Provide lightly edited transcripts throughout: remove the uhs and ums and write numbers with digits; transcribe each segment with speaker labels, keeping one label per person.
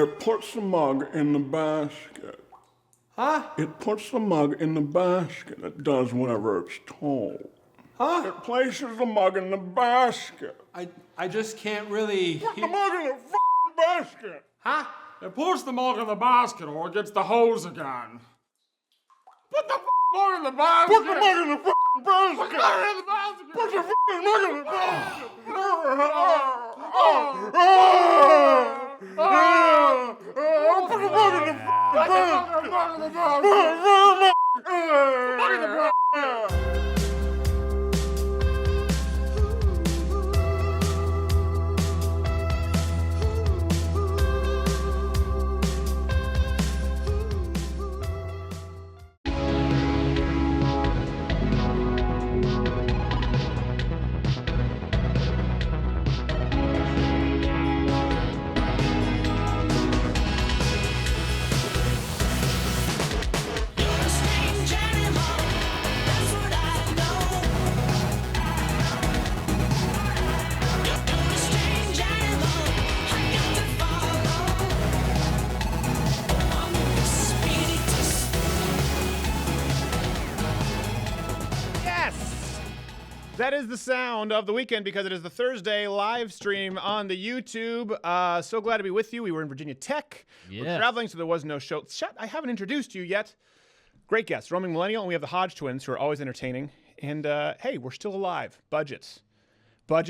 Speaker 1: It puts the mug in the basket.
Speaker 2: Huh?
Speaker 1: It puts the mug in the basket. It does whatever it's told.
Speaker 2: Huh?
Speaker 1: It places the mug in the basket.
Speaker 2: I just can't really...
Speaker 1: Put the mug in the f***ing basket.
Speaker 2: Huh?
Speaker 3: It puts the mug in the basket or it gets the hose again. Put the mug in the basket!
Speaker 1: Put the mug in the f***ing basket.
Speaker 3: Put the mug in the basket!
Speaker 1: Put the f***ing mug in the basket. Put the mug in the f***ing basket.
Speaker 4: That is the sound of the weekend because it is the Thursday live stream on the YouTube. So glad to be with you. We were in Virginia Tech.
Speaker 5: Yes.
Speaker 4: We're traveling, so there was no show. I haven't introduced you yet. Great guests, roaming Millennial, and we have the Hodge Twins, who are always entertaining. And hey, we're still alive. Budgets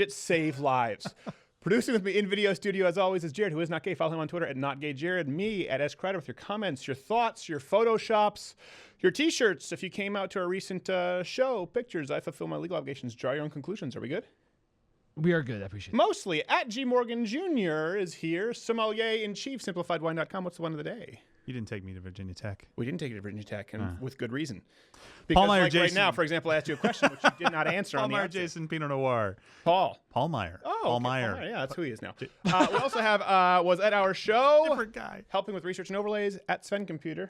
Speaker 4: save lives. Producing with me in video studio, as always, is Jared, who is not gay. Follow him on Twitter at NotGayJared. Me at S. Crider with your comments, your thoughts, your photoshops, your T-shirts. If you came out to our recent show, pictures, I fulfill my legal obligations. Draw your own conclusions. Are we good?
Speaker 5: We are good. I appreciate it.
Speaker 4: Mostly. At G. Morgan Jr. is here. Sommelier-in-Chief, SimplifiedWine.com. What's the one of the day?
Speaker 6: You didn't take me to Virginia Tech.
Speaker 4: We didn't take you to Virginia Tech, and with good reason. Because
Speaker 6: Meyer,
Speaker 4: like right
Speaker 6: Jason.
Speaker 4: now, for example, I asked you a question which you did not answer on the
Speaker 6: Meyer,
Speaker 4: outset.
Speaker 6: Jason, Pinot Noir.
Speaker 4: Paul
Speaker 6: Meyer.
Speaker 4: Oh,
Speaker 6: Paul
Speaker 4: okay,
Speaker 6: Meyer.
Speaker 4: Yeah, that's who he is now. We also have, was at our show,
Speaker 6: Different guy.
Speaker 4: helping with research and overlays at Sven Computer.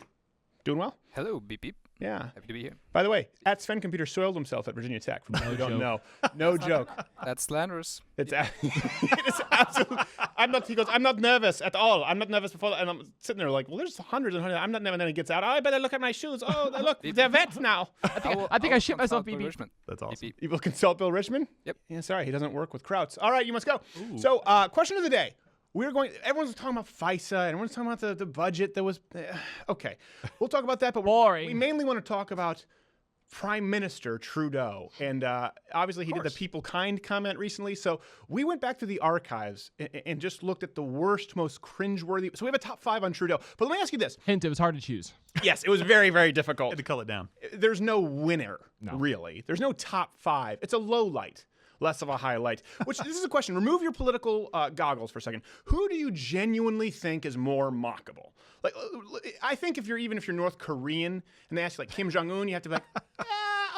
Speaker 4: Doing well?
Speaker 7: Hello, beep beep.
Speaker 4: Yeah.
Speaker 7: Happy to be here.
Speaker 4: By the way, at Sven Computer soiled himself at Virginia Tech. For those who don't know. No joke.
Speaker 7: That's slanderous.
Speaker 4: It is absolutely. He goes, I'm not nervous at all. I'm not nervous before. And I'm sitting there like, well, there's hundreds and hundreds. I'm not nervous. And then he gets out. Oh, I better look at my shoes. Oh, look, they're wet now.
Speaker 5: I think I shit myself,
Speaker 7: Bill
Speaker 5: BB.
Speaker 7: Richmond.
Speaker 6: That's awesome.
Speaker 7: Beep, beep.
Speaker 4: You will consult Bill Richmond?
Speaker 7: Yep.
Speaker 4: Yeah, sorry, he doesn't work with Krauts. All right, you must go. So, question of the day. Everyone's talking about FISA, and everyone's talking about the budget that was, okay. We'll talk about that, but
Speaker 5: Boring.
Speaker 4: we mainly want to talk about Prime Minister Trudeau. And obviously he did the people kind comment recently. So we went back to the archives and just looked at the worst, most cringeworthy. So we have a top 5 on Trudeau. But let me ask you this.
Speaker 5: Hint, it was hard to choose.
Speaker 4: Yes, it was very, very difficult.
Speaker 6: Had to cull it down.
Speaker 4: There's no winner, really. There's no top 5. It's a low light. Less of a highlight. Which, this is a question. Remove your political goggles for a second. Who do you genuinely think is more mockable? Like, I think if you're North Korean and they ask you like Kim Jong-un, you have to be like,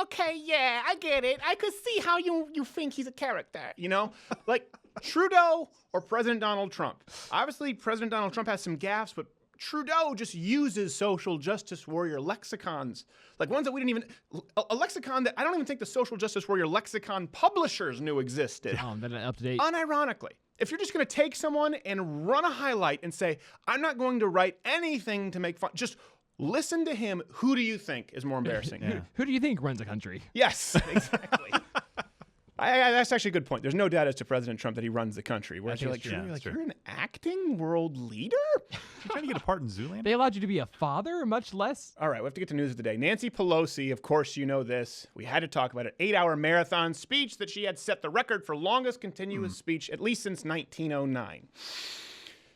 Speaker 4: okay, yeah, I get it. I could see how you think he's a character, you know? Like Trudeau or President Donald Trump. Obviously, President Donald Trump has some gaffes, but Trudeau just uses social justice warrior lexicons, like ones that we didn't even, a lexicon that I don't even think the social justice warrior lexicon publishers knew existed.
Speaker 5: Oh, better up to date.
Speaker 4: Unironically, if you're just going to take someone and run a highlight and say, I'm not going to write anything to make fun, just listen to him. Who do you think is more embarrassing?
Speaker 5: Who do you think runs a country?
Speaker 4: Yes, exactly. That's actually a good point. There's no doubt as to President Trump that he runs the country. Where you're like, you're an acting world leader?
Speaker 6: You trying to get a part in Zoolander?
Speaker 5: They allowed you to be a father, much less.
Speaker 4: All right, we have to get to news of the day. Nancy Pelosi, of course you know this. We had to talk about it. 8-hour marathon speech that she had set the record for longest continuous speech, at least since 1909.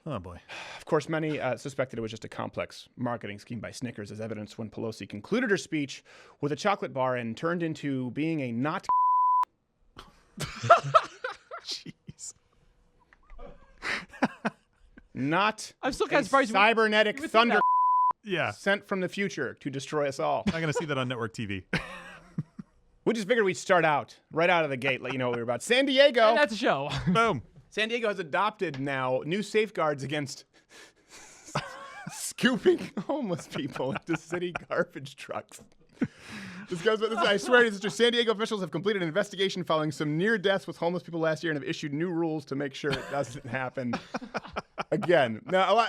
Speaker 6: Oh, boy.
Speaker 4: Of course, many suspected it was just a complex marketing scheme by Snickers, as evidenced when Pelosi concluded her speech with a chocolate bar and turned into being a not
Speaker 6: Jeez.
Speaker 4: not
Speaker 5: I'm still kind
Speaker 4: a
Speaker 5: of surprised.
Speaker 4: cybernetic thunder
Speaker 6: Yeah.
Speaker 4: sent from the future to destroy us all.
Speaker 6: Not going to see that on network TV.
Speaker 4: We just figured we'd start out right out of the gate, let you know what we were about. San Diego.
Speaker 5: And that's a show.
Speaker 6: Boom.
Speaker 4: San Diego has adopted now new safeguards against scooping homeless people into city garbage trucks. I swear to you, San Diego officials have completed an investigation following some near deaths with homeless people last year and have issued new rules to make sure it doesn't happen again. Now,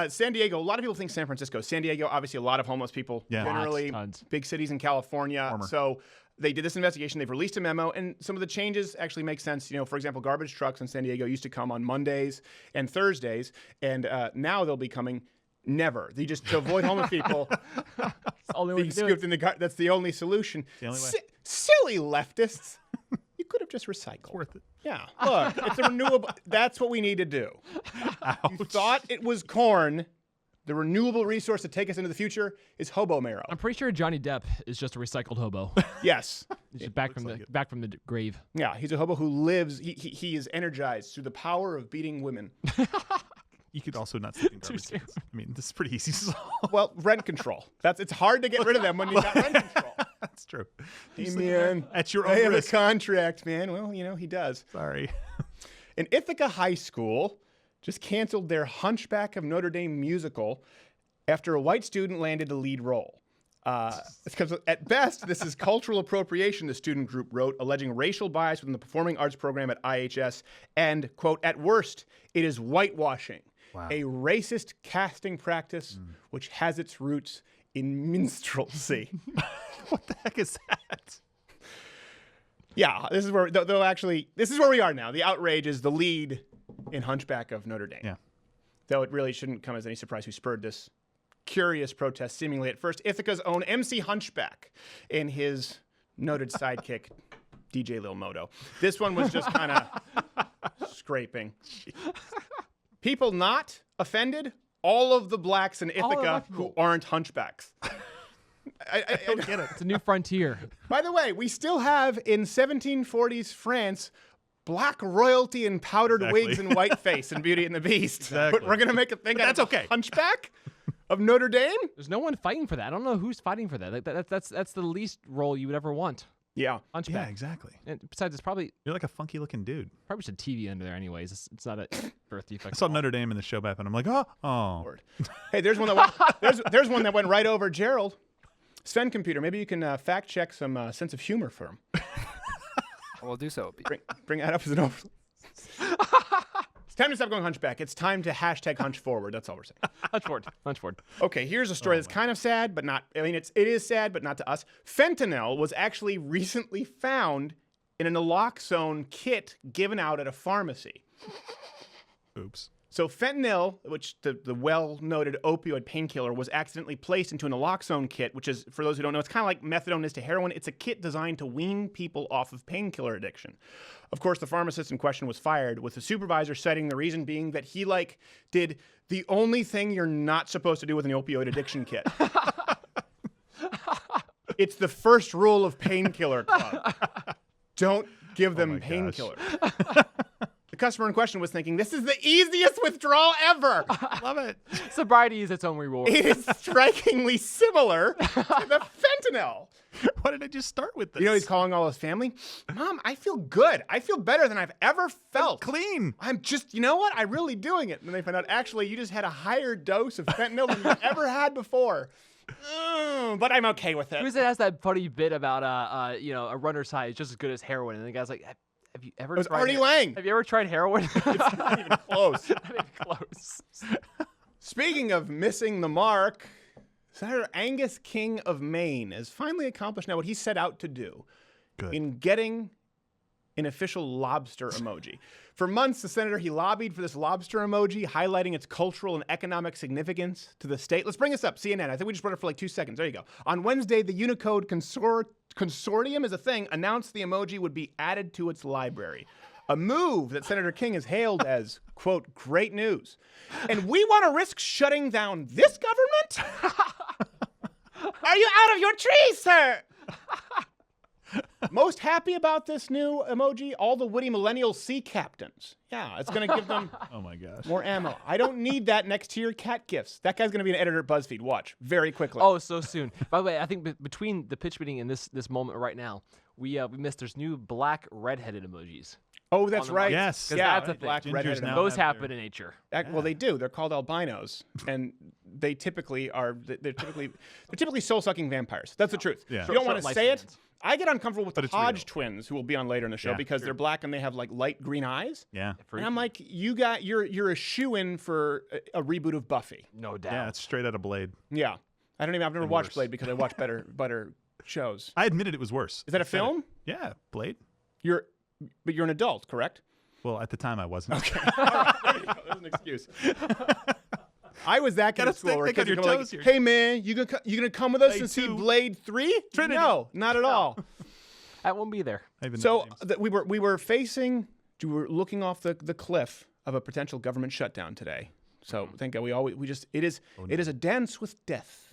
Speaker 4: San Diego, a lot of people think San Francisco. San Diego, obviously, a lot of homeless people.
Speaker 6: Yeah.
Speaker 4: Generally,
Speaker 5: Tons.
Speaker 4: big cities in California.
Speaker 6: Former.
Speaker 4: So they did this investigation. They've released a memo, and some of the changes actually make sense. You know, for example, garbage trucks in San Diego used to come on Mondays and Thursdays, and now they'll be coming never. They just to avoid homeless people
Speaker 5: It's the only way
Speaker 4: being
Speaker 5: to do it.
Speaker 4: scooped in the that's the only solution.
Speaker 6: the only way.
Speaker 4: Silly leftists. You could have just recycled.
Speaker 6: Worth it.
Speaker 4: Yeah, look, it's a renewable. That's what we need to do. You thought it was corn. The renewable resource to take us into the future is hobo marrow.
Speaker 5: I'm pretty sure Johnny Depp is just a recycled hobo.
Speaker 4: Yes.
Speaker 5: He's just back from the grave.
Speaker 4: Yeah, he's a hobo who lives. He is energized through the power of beating women.
Speaker 6: You could also not sleep in garbage
Speaker 5: soon.
Speaker 6: cans. I mean, this is pretty easy to solve.
Speaker 4: Well, rent control. It's hard to get rid of them when you got rent control.
Speaker 6: That's true.
Speaker 4: Hey, man,
Speaker 6: At your
Speaker 4: I
Speaker 6: own
Speaker 4: have
Speaker 6: risk.
Speaker 4: a contract, man. Well, you know, he does.
Speaker 6: Sorry.
Speaker 4: An Ithaca high school just canceled their Hunchback of Notre Dame musical after a white student landed a lead role. Because at best, this is cultural appropriation, the student group wrote, alleging racial bias within the performing arts program at IHS. And, quote, at worst, it is whitewashing, a racist casting practice which has its roots in minstrelsy.
Speaker 6: What the heck is that?
Speaker 4: Yeah, this is where, though actually, this is where we are now. The outrage is the lead in Hunchback of Notre Dame.
Speaker 6: Yeah.
Speaker 4: Though it really shouldn't come as any surprise who spurred this curious protest, seemingly at first Ithaca's own MC Hunchback and his noted sidekick, DJ Lil Moto. This one was just kind of scraping. People not offended? All of the blacks in
Speaker 5: All of
Speaker 4: Ithaca
Speaker 5: the
Speaker 4: who
Speaker 5: people.
Speaker 4: aren't hunchbacks. I don't get it.
Speaker 5: It's a new frontier.
Speaker 4: By the way, we still have in 1740s France black royalty in powdered
Speaker 6: Exactly.
Speaker 4: wigs and whiteface in Beauty and the Beast.
Speaker 6: Exactly.
Speaker 4: But we're gonna make a thing
Speaker 6: But
Speaker 4: out
Speaker 6: that's
Speaker 4: of
Speaker 6: okay.
Speaker 4: Hunchback of Notre Dame.
Speaker 5: There's no one fighting for that. I don't know who's fighting for that. That's the least role you would ever want.
Speaker 4: Yeah.
Speaker 6: Yeah,
Speaker 5: Hunchback.
Speaker 6: exactly.
Speaker 5: And besides, it's probably
Speaker 6: You're like a funky looking dude.
Speaker 5: just a TV under there anyways. It's not a birth defect.
Speaker 6: I saw Notre Dame in the show back and I'm like, oh.
Speaker 4: Lord. Hey, there's one that went, there's one that went right over Gerald. Sven Computer, maybe you can fact check some sense of humor for him.
Speaker 7: I will do so.
Speaker 4: Bring that up as an over. It's time to stop going Hunchback. It's time to hashtag Hunch Forward. That's all we're saying.
Speaker 5: Hunch forward.
Speaker 4: Okay, here's a story that's kind of sad, but not. I mean, it is sad, but not to us. Fentanyl was actually recently found in a naloxone kit given out at a pharmacy.
Speaker 6: Oops.
Speaker 4: So fentanyl, which the well-noted opioid painkiller, was accidentally placed into a naloxone kit, which is, for those who don't know, it's kind of like methadone is to heroin. It's a kit designed to wean people off of painkiller addiction. Of course, the pharmacist in question was fired, with the supervisor citing the reason being that he, did the only thing you're not supposed to do with an opioid addiction kit. It's the first rule of Painkiller Club. Don't give them
Speaker 6: my gosh.
Speaker 4: painkillers. The customer in question was thinking, this is the easiest withdrawal ever.
Speaker 6: Love it.
Speaker 5: Sobriety is its own reward.
Speaker 4: It is strikingly similar to the fentanyl.
Speaker 6: Why did I just start with this?
Speaker 4: You know, he's calling all his family. Mom, I feel good. I feel better than I've ever felt.
Speaker 6: clean.
Speaker 4: I'm just, you know what? I'm really doing it. And then they find out, actually, you just had a higher dose of fentanyl than you've ever had before. But I'm okay with it.
Speaker 5: Who's that has that funny bit about a runner's high is just as good as heroin, and the guy's like, have you ever
Speaker 4: It was
Speaker 5: tried
Speaker 4: Artie Lang.
Speaker 5: Have you ever tried heroin?
Speaker 4: It's not even close.
Speaker 5: Not even close.
Speaker 4: Speaking of missing the mark, Senator Angus King of Maine has finally accomplished now what he set out to do
Speaker 6: Good.
Speaker 4: in getting an official lobster emoji. For months, the senator, he lobbied for this lobster emoji, highlighting its cultural and economic significance to the state. Let's bring this up, CNN. I think we just brought it for like 2 seconds. There you go. On Wednesday, the Unicode Consortium is a thing, announced the emoji would be added to its library. A move that Senator King has hailed as, quote, great news. And we want to risk shutting down this government? Are you out of your tree, sir? Most happy about this new emoji? All the witty millennial sea captains. Yeah, it's going to give them
Speaker 6: Oh my gosh.
Speaker 4: more ammo. I don't need that next to your cat gifts. That guy's going to be an editor at BuzzFeed. Watch. Very quickly.
Speaker 5: Oh, so soon. By the way, I think between the pitch meeting and this moment right now, we missed there's new black redheaded emojis.
Speaker 4: Oh, that's
Speaker 5: the
Speaker 4: right.
Speaker 6: Yes.
Speaker 5: Because
Speaker 4: Yeah,
Speaker 5: that's a thing.
Speaker 4: black
Speaker 6: Gingers
Speaker 4: redheaded
Speaker 6: now
Speaker 4: emoji.
Speaker 5: Those
Speaker 6: have
Speaker 5: happen
Speaker 6: their-
Speaker 5: in nature.
Speaker 4: Well, they do. They're called albinos, and they typically are. They're typically soul-sucking vampires. That's the truth.
Speaker 6: Yeah.
Speaker 4: You don't want to
Speaker 5: Short
Speaker 4: say it.
Speaker 5: lifespans.
Speaker 4: I get uncomfortable with
Speaker 6: But
Speaker 4: the
Speaker 6: it's
Speaker 4: Hodge
Speaker 6: real.
Speaker 4: Twins, who will be on later in the show,
Speaker 6: Yeah,
Speaker 4: because they're black and they have like light green eyes.
Speaker 6: Yeah.
Speaker 4: And I'm like, you're a shoe-in for a reboot of Buffy.
Speaker 5: No doubt.
Speaker 6: Yeah, it's straight out of Blade.
Speaker 4: Yeah, I've never
Speaker 6: And
Speaker 4: watched
Speaker 6: worse.
Speaker 4: Blade because I watch better shows.
Speaker 6: I admitted it was worse.
Speaker 4: Is that a
Speaker 6: I said it.
Speaker 4: film?
Speaker 6: Yeah, Blade.
Speaker 4: But you're an adult, correct?
Speaker 6: Well, at the time I wasn't. Okay.
Speaker 4: There's an excuse. I was that kind
Speaker 6: Gotta
Speaker 4: of school where
Speaker 6: think
Speaker 4: kids
Speaker 6: on
Speaker 4: would
Speaker 6: your
Speaker 4: come like,
Speaker 6: toes here.
Speaker 4: "Hey man, you gonna come with us
Speaker 6: Blade
Speaker 4: and see
Speaker 6: 2.
Speaker 4: Blade 3?"
Speaker 6: Trinity.
Speaker 4: No, not at all.
Speaker 5: I won't be there.
Speaker 6: I even
Speaker 4: So
Speaker 6: know names.
Speaker 4: we were looking off the cliff of a potential government shutdown today. So thank God it is a dance with death.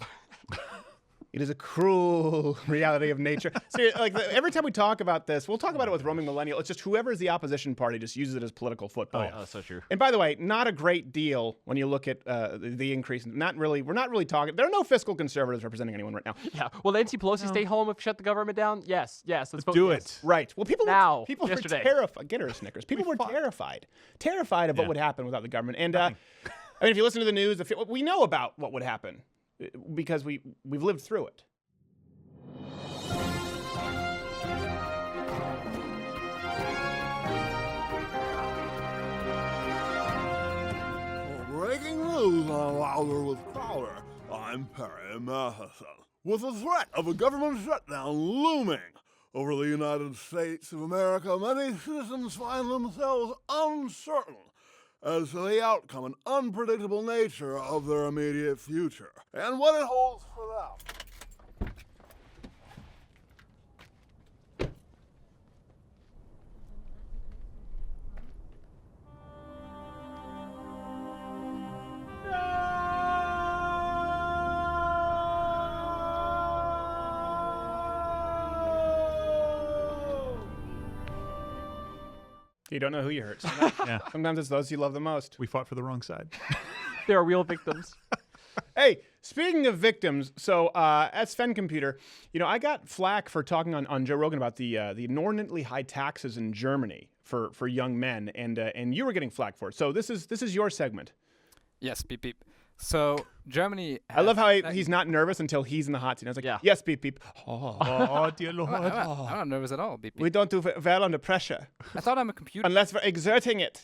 Speaker 4: It is a cruel reality of nature. So, every time we talk about this, we'll talk about it with roaming millennial. It's just whoever is the opposition party just uses it as political football.
Speaker 5: Oh, so true.
Speaker 4: And by the way, not a great deal when you look at the increase. We're not really talking. There are no fiscal conservatives representing anyone right now.
Speaker 5: Yeah. Will Nancy Pelosi stay home if shut the government down? Yes. Let's vote
Speaker 6: do
Speaker 5: yes.
Speaker 6: it.
Speaker 4: Right. Well, people were
Speaker 5: yesterday.
Speaker 4: terrified. Get her a Snickers. People were terrified of what would happen without the government. And I mean, if you listen to the news, we know about what would happen because we've lived through it.
Speaker 1: Breaking news on Louder with Power. I'm Perry Matheson. With the threat of a government shutdown looming over the United States of America, many citizens find themselves uncertain as to the outcome and unpredictable nature of their immediate future and what it holds for them.
Speaker 4: You don't know who you hurt.
Speaker 6: Yeah.
Speaker 4: Sometimes it's those you love the most.
Speaker 6: We fought for the wrong side.
Speaker 5: There are real victims.
Speaker 4: Hey, speaking of victims, so at Sven Computer, I got flack for talking on Joe Rogan about the inordinately high taxes in Germany for young men, and you were getting flack for it. So this is your segment.
Speaker 7: Yes, beep beep. So Germany.
Speaker 4: I love how he's not nervous until he's in the hot seat. I was like,
Speaker 5: Yeah.
Speaker 4: yes, beep beep. Oh,
Speaker 6: Oh, dear Lord.
Speaker 7: I'm not nervous at all. Beep beep.
Speaker 4: we don't do well under pressure
Speaker 7: I thought I'm a computer.
Speaker 4: unless we're exerting it.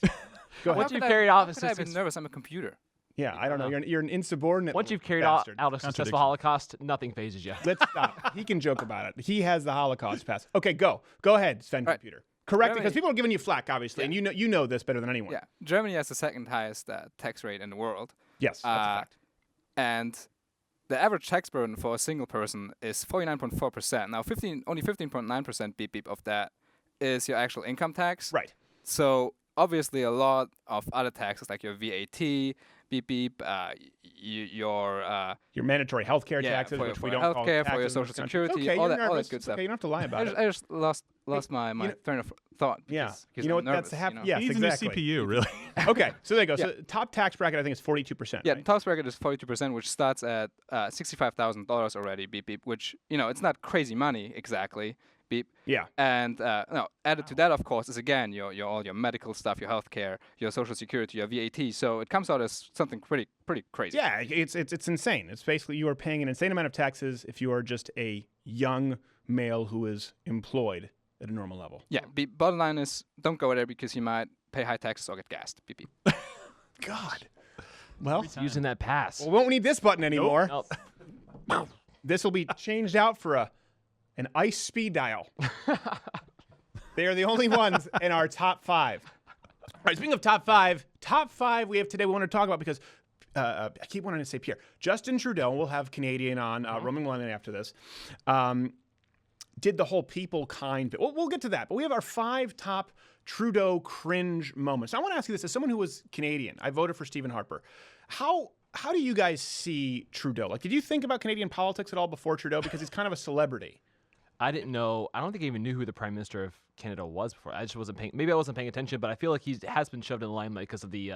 Speaker 4: Go ahead.
Speaker 5: Once you've
Speaker 7: How
Speaker 5: carried
Speaker 7: could
Speaker 5: out a
Speaker 7: I be
Speaker 5: success-
Speaker 7: nervous? I'm a computer.
Speaker 4: Yeah, I don't know. You're an insubordinate.
Speaker 5: Once you've carried
Speaker 4: bastard.
Speaker 5: out a successful Holocaust, nothing phases you.
Speaker 4: Let's stop. He can joke about it. He has the Holocaust pass. Okay, go ahead, Sven
Speaker 7: Right.
Speaker 4: Computer. Correct,
Speaker 7: Germany-
Speaker 4: because people are giving you flack, obviously, and you know this better than anyone.
Speaker 7: Yeah, Germany has the second highest tax rate in the world.
Speaker 4: Yes, that's a fact.
Speaker 7: And the average tax burden for a single person is 49.4%. Now, only 15.9% beep beep of that is your actual income tax.
Speaker 4: Right.
Speaker 7: So obviously, a lot of other taxes like your VAT, beep beep, your
Speaker 4: Your mandatory healthcare taxes,
Speaker 7: for
Speaker 4: which
Speaker 7: your
Speaker 4: we don't call
Speaker 7: healthcare,
Speaker 4: taxes
Speaker 7: for your
Speaker 4: in this
Speaker 7: social
Speaker 4: country.
Speaker 7: security,
Speaker 4: Okay,
Speaker 7: all
Speaker 4: you're
Speaker 7: that
Speaker 4: nervous.
Speaker 7: good
Speaker 4: It's
Speaker 7: stuff.
Speaker 4: okay, you don't have to lie about it.
Speaker 7: I just lost my train of thought.
Speaker 4: Yeah.
Speaker 7: Because
Speaker 4: You know
Speaker 7: I'm
Speaker 4: what? That's
Speaker 7: nervous,
Speaker 4: happening.
Speaker 7: you know?
Speaker 4: Yes,
Speaker 6: He's
Speaker 4: exactly.
Speaker 6: a new CPU, really.
Speaker 4: Okay, so there you go. So top tax bracket, I think, is 42%.
Speaker 7: Yeah,
Speaker 4: right?
Speaker 7: the tax bracket is 42%, which starts at $65,000 already, beep beep, which, it's not crazy money exactly, beep.
Speaker 4: Yeah.
Speaker 7: And added to that, of course, is again all your medical stuff, your healthcare, your social security, your VAT. So it comes out as something pretty crazy.
Speaker 4: Yeah, it's insane. It's basically you are paying an insane amount of taxes if you are just a young male who is employed at a normal level.
Speaker 7: Yeah. Bottom line is, don't go there because you might pay high taxes or get gassed. Beep beep.
Speaker 4: God. Well,
Speaker 5: Using that pass.
Speaker 4: we won't need this button anymore.
Speaker 5: Nope.
Speaker 4: This will be changed out for an ice speed dial. They are the only ones in our top 5. All right, speaking of top five we have today we want to talk about because I keep wanting to say Pierre. Justin Trudeau, we'll have Canadian on roaming Millennial after this, did the whole people kind bit. We'll get to that, but we have our 5 top Trudeau cringe moments. Now, I want to ask you this, as someone who was Canadian, I voted for Stephen Harper. How do you guys see Trudeau? Like, did you think about Canadian politics at all before Trudeau? Because he's kind of a celebrity.
Speaker 5: I didn't know. I don't think I even knew who the Prime Minister of Canada was before. I just wasn't paying. Maybe I wasn't paying attention, but I feel like he has been shoved in the limelight because of the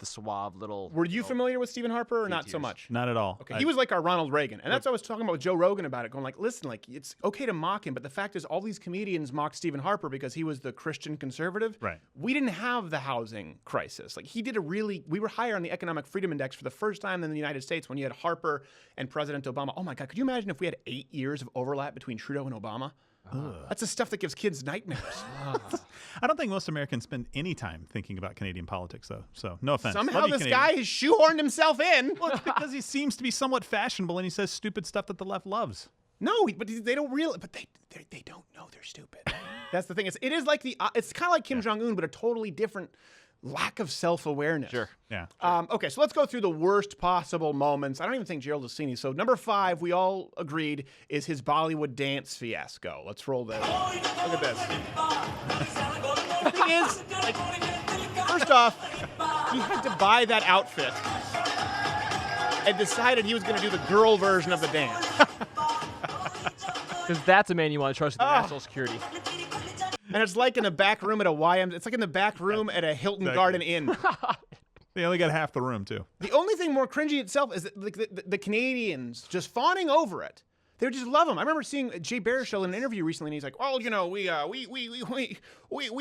Speaker 5: the suave little.
Speaker 4: Were you familiar with Stephen Harper or not so
Speaker 5: tears.
Speaker 4: much?
Speaker 6: Not at all.
Speaker 4: Okay, he was like our Ronald Reagan. And that's what I was talking about with Joe Rogan about it, going like, listen, like, it's okay to mock him, but the fact is all these comedians mock Stephen Harper because he was the Christian conservative.
Speaker 6: Right.
Speaker 4: We didn't have the housing crisis. Like, he did we were higher on the Economic Freedom Index for the first time in the United States when you had Harper and President Obama. Oh my God, could you imagine if we had 8 years of overlap between Trudeau and Obama? That's the stuff that gives kids nightmares.
Speaker 6: I don't think most Americans spend any time thinking about Canadian politics, though. So no offense.
Speaker 4: Somehow
Speaker 6: Love you,
Speaker 4: this
Speaker 6: Canadians.
Speaker 4: guy has shoehorned himself in.
Speaker 6: Well, it's because he seems to be somewhat fashionable and he says stupid stuff that the left loves.
Speaker 4: No, but they don't realize. But they don't know they're stupid. That's the thing. It is like it's kind of like Kim Jong Un, but a totally different lack of self-awareness.
Speaker 5: Sure.
Speaker 6: Yeah.
Speaker 4: Okay, so let's go through the worst possible moments. I don't even think Gerald has seen these. So number 5, we all agreed, is his Bollywood dance fiasco. Let's roll this. Look at this. The thing is, like, first off, he had to buy that outfit and decided he was going to do the girl version of the dance.
Speaker 5: Because that's a man you want to trust with the national security.
Speaker 4: And it's like in the back room at a YM. It's like in the back room at a Hilton Garden Inn.
Speaker 6: They only got half the room, too.
Speaker 4: The only thing more cringy itself is that, like, the Canadians just fawning over it. They just love him. I remember seeing Jay Baruchel in an interview recently, and he's like, "Well, you know, we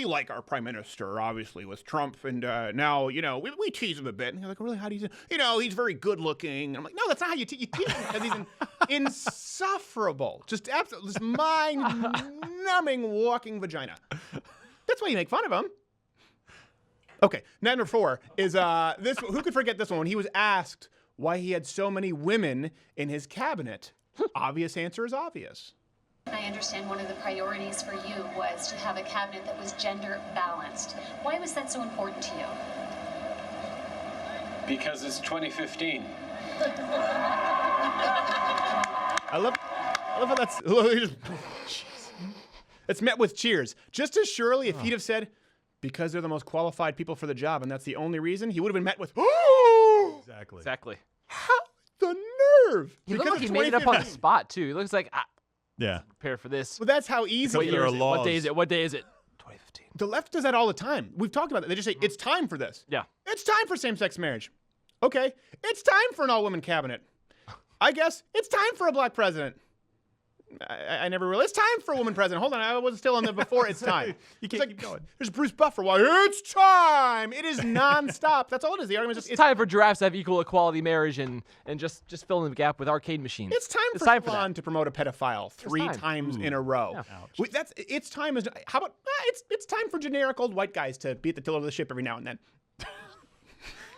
Speaker 4: like our prime minister, obviously, with Trump, and now, you know, we tease him a bit." And you're like, "Really? How do you? You know, he's very good looking." And I'm like, "No, that's not how you tease him, because he's insufferable, just absolutely, this mind-numbing walking vagina. That's why you make fun of him." Okay, number 4 is this. Who could forget this one? When he was asked why he had so many women in his cabinet, obvious answer is obvious.
Speaker 8: I understand one of the priorities for you was to have a cabinet that was gender balanced. Why was that so important to you?
Speaker 2: Because it's 2015.
Speaker 4: I love how that's. It's met with cheers. Just as surely, if he'd have said, "Because they're the most qualified people for the job, and that's the only reason," he would have been met with, "Oh!"
Speaker 5: Exactly.
Speaker 4: How the nerve!
Speaker 5: He looked
Speaker 4: Because
Speaker 5: like he
Speaker 4: of
Speaker 5: made it up on the
Speaker 4: 2015.
Speaker 5: spot, too. He looks like,
Speaker 6: Yeah.
Speaker 5: prepare for this.
Speaker 4: Well, that's how easy
Speaker 6: Because
Speaker 4: it
Speaker 6: there are
Speaker 4: is.
Speaker 6: laws.
Speaker 5: What day is it? What day is it? 2015.
Speaker 4: The left does that all the time. We've talked about that. They just say, "It's time for this."
Speaker 5: Yeah.
Speaker 4: It's time for same-sex marriage. Okay. It's time for an all-women cabinet. I guess it's time for a black president. I never realized. It's time for a woman president. Hold on. I was still on the before it's time.
Speaker 6: You
Speaker 4: It's
Speaker 6: can't keep going.
Speaker 4: There's Bruce Buffer. Why? It's time. It is nonstop. That's all it is. The argument is just,
Speaker 5: It's time for giraffes to have equal equality marriage and just fill in the gap with arcade machines.
Speaker 4: it's time for
Speaker 5: time for
Speaker 4: Salon
Speaker 5: that.
Speaker 4: to promote a pedophile 3
Speaker 5: time.
Speaker 4: times in a row.
Speaker 5: Yeah.
Speaker 4: It's time. How about it's time for generic old white guys to be at the tiller of the ship every now and then.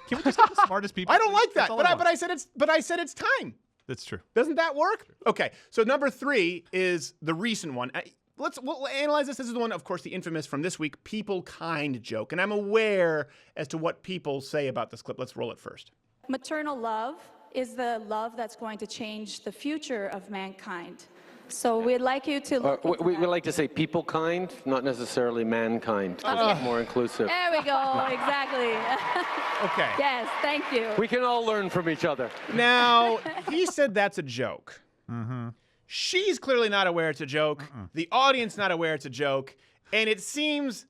Speaker 6: Can we just have the smartest people?
Speaker 4: I don't like that,
Speaker 6: That's all
Speaker 4: but
Speaker 6: I
Speaker 4: I said it's time.
Speaker 6: That's true.
Speaker 4: Doesn't that work? Okay, so number 3 is the recent one. We'll analyze this. This is the one, of course, the infamous from this week, people kind joke. And I'm aware as to what people say about this clip. Let's roll it first.
Speaker 9: Maternal love is the love that's going to change the future of mankind. So we'd like you to look into
Speaker 10: We
Speaker 9: that.
Speaker 10: like to say people kind, not necessarily mankind. 'Cause it's more inclusive.
Speaker 9: There we go, exactly.
Speaker 4: Okay.
Speaker 9: Yes, thank you.
Speaker 10: We can all learn from each other.
Speaker 4: Now, he said that's a joke. She's clearly not aware it's a joke. The audience not aware it's a joke. And it seems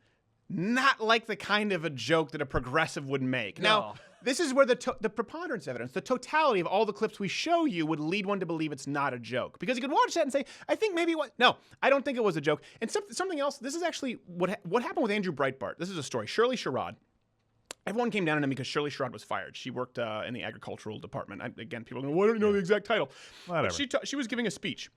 Speaker 4: not like the kind of a joke that a progressive would make. Now, this is where the preponderance evidence, the totality of all the clips we show you would lead one to believe it's not a joke. Because you could watch that and say, I think maybe what... No, I don't think it was a joke. And something else, this is actually what happened with Andrew Breitbart. This is a story. Shirley Sherrod. Everyone came down on him because Shirley Sherrod was fired. She worked in the agricultural department. Again, people go, why don't you know the exact title?
Speaker 6: Whatever.
Speaker 4: But she was giving a speech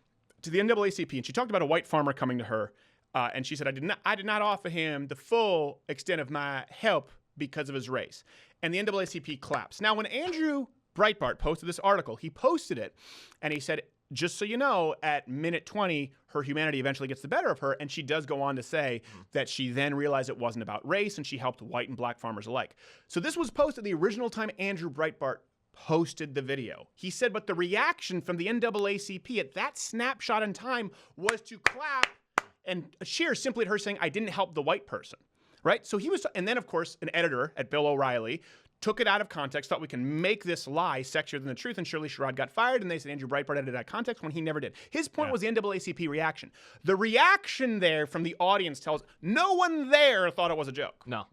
Speaker 4: to the NAACP, and she talked about a white farmer coming to her, and she said, I did not offer him the full extent of my help because of his race. And the NAACP claps. Now, when Andrew Breitbart posted this article, he posted it, and he said, just so you know, at minute 20, her humanity eventually gets the better of her, and she does go on to say that she then realized it wasn't about race, and she helped white and black farmers alike. So this was posted the original time Andrew Breitbart posted the video. He said, but the reaction from the NAACP at that snapshot in time was to clap and cheer simply at her saying, I didn't help the white person, right? So he was, and then of course, an editor at Bill O'Reilly took it out of context, thought we can make this lie sexier than the truth, and Shirley Sherrod got fired, and they said Andrew Breitbart edited it out of context when he never did. His point was the NAACP reaction. The reaction there from the audience tells no one there thought it was a joke.
Speaker 5: No.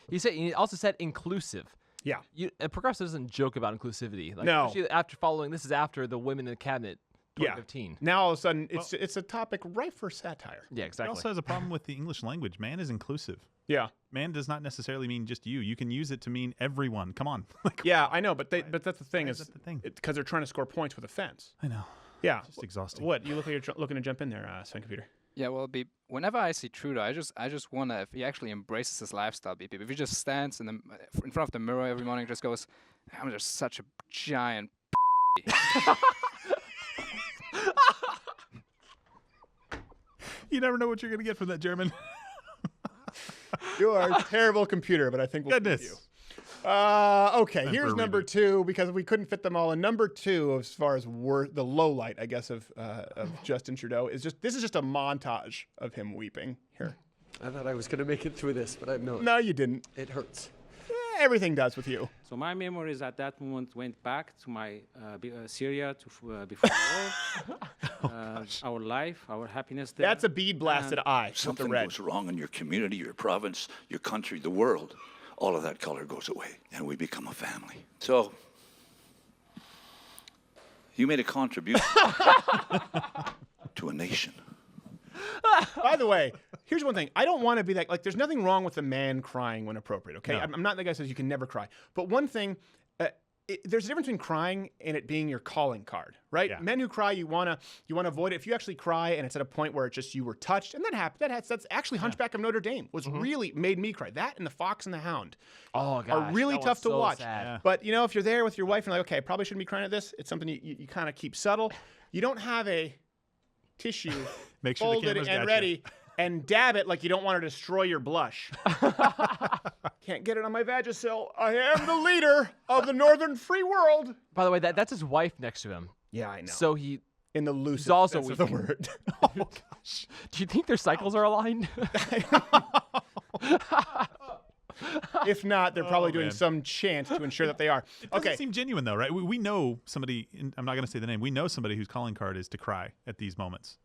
Speaker 5: He also said inclusive.
Speaker 4: Yeah.
Speaker 5: And progressives doesn't joke about inclusivity. Like,
Speaker 4: No.
Speaker 5: especially after following, this is after the women in the cabinet 2015.
Speaker 4: Now all of a sudden, it's a topic rife for satire.
Speaker 5: Yeah,
Speaker 6: It
Speaker 5: exactly.
Speaker 6: also has a problem with the English language. Man is inclusive.
Speaker 4: Yeah.
Speaker 6: Man does not necessarily mean just you. You can use it to mean everyone. Come on. Like,
Speaker 4: Yeah, I know, but that's the thing
Speaker 6: Why
Speaker 4: is
Speaker 6: is that the thing?
Speaker 4: because they're trying to score points with offense.
Speaker 6: I know.
Speaker 4: Yeah.
Speaker 6: It's just exhausting.
Speaker 4: What? You look like you're looking to jump in there, Sven Computer.
Speaker 7: Yeah, well, Beep, whenever I see Trudeau, I just wonder if he actually embraces his lifestyle, Beep. If he just stands in front of the mirror every morning and just goes, I'm just such a giant
Speaker 6: You never know what you're going to get from that German.
Speaker 4: You are a terrible computer, but I think we'll keep
Speaker 6: Goodness.
Speaker 4: you. Okay,
Speaker 6: Time
Speaker 4: here's
Speaker 6: for a
Speaker 4: number
Speaker 6: reboot.
Speaker 4: 2 because we couldn't fit them all in. Number 2, as far as the low light, I guess, of Justin Trudeau is this is just a montage of him weeping. Here.
Speaker 10: I thought I was going to make it through this, but I'm not.
Speaker 4: No, you didn't.
Speaker 10: It hurts.
Speaker 4: Everything does with you.
Speaker 11: So my memories at that moment went back to my Syria to before war, our life, our happiness there.
Speaker 4: That's a bead blasted eye with the
Speaker 12: Something
Speaker 4: red.
Speaker 12: goes wrong in your community, your province, your country, the world. All of that color goes away, and we become a family. So, you made a contribution to a nation.
Speaker 4: By the way, here's one thing. I don't want to be that, like, there's nothing wrong with a man crying when appropriate, okay?
Speaker 6: No.
Speaker 4: I'm not the guy who says you can never cry. But one thing, there's a difference between crying and it being your calling card, right?
Speaker 6: Yeah.
Speaker 4: Men who cry, you want to avoid it. If you actually cry and it's at a point where it's just you were touched, and that happened. That's actually Hunchback of Notre Dame was really made me cry. That and The Fox and the Hound are really tough to watch.
Speaker 5: Sad.
Speaker 4: But, if you're there with your wife and you're like, okay, I probably shouldn't be crying at this, it's something you kind of keep subtle. You don't have a tissue
Speaker 6: Make sure the
Speaker 4: folded
Speaker 6: camera's
Speaker 4: and
Speaker 6: got you.
Speaker 4: ready and dab it like you don't want to destroy your blush. Can't get it on my Vagisil. I am the leader of the Northern Free World.
Speaker 5: By the way, that's his wife next to him.
Speaker 4: Yeah, I know.
Speaker 5: So he
Speaker 4: in the loose
Speaker 5: also
Speaker 4: sense of the
Speaker 5: weeping.
Speaker 4: word.
Speaker 6: Oh, gosh.
Speaker 5: Do you think their cycles are aligned?
Speaker 4: If not, they're probably doing
Speaker 6: man.
Speaker 4: some chant to ensure that they are.
Speaker 6: It doesn't
Speaker 4: Okay.
Speaker 6: seem genuine, though, right? We know somebody, I'm not going to say the name, we know somebody whose calling card is to cry at these moments.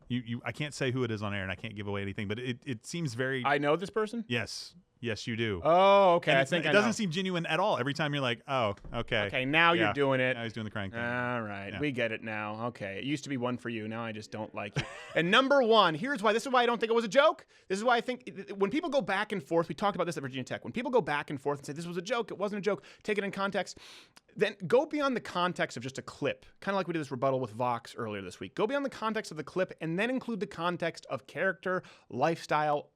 Speaker 6: I can't say who it is on air, and I can't give away anything, but it seems very...
Speaker 4: I know this person?
Speaker 6: Yes. Yes, you do.
Speaker 4: Oh, okay.
Speaker 6: And
Speaker 4: I
Speaker 6: it's-
Speaker 4: think
Speaker 6: it
Speaker 4: I
Speaker 6: doesn't
Speaker 4: know.
Speaker 6: seem genuine at all. Every time you're like, oh, okay.
Speaker 4: Okay, now
Speaker 6: Yeah.
Speaker 4: you're doing it.
Speaker 6: Now he's doing the crying thing.
Speaker 4: All right,
Speaker 6: Yeah.
Speaker 4: we get it now. Okay, it used to be one for you. Now I just don't like you. And number 1, here's why. This is why I don't think it was a joke. This is why I think when people go back and forth, we talked about this at Virginia Tech. When people go back and forth and say this was a joke, it wasn't a joke, take it in context, then go beyond the context of just a clip. Kind of like we did this rebuttal with Vox earlier this week. Go beyond the context of the clip and then include the context of character, lifestyle.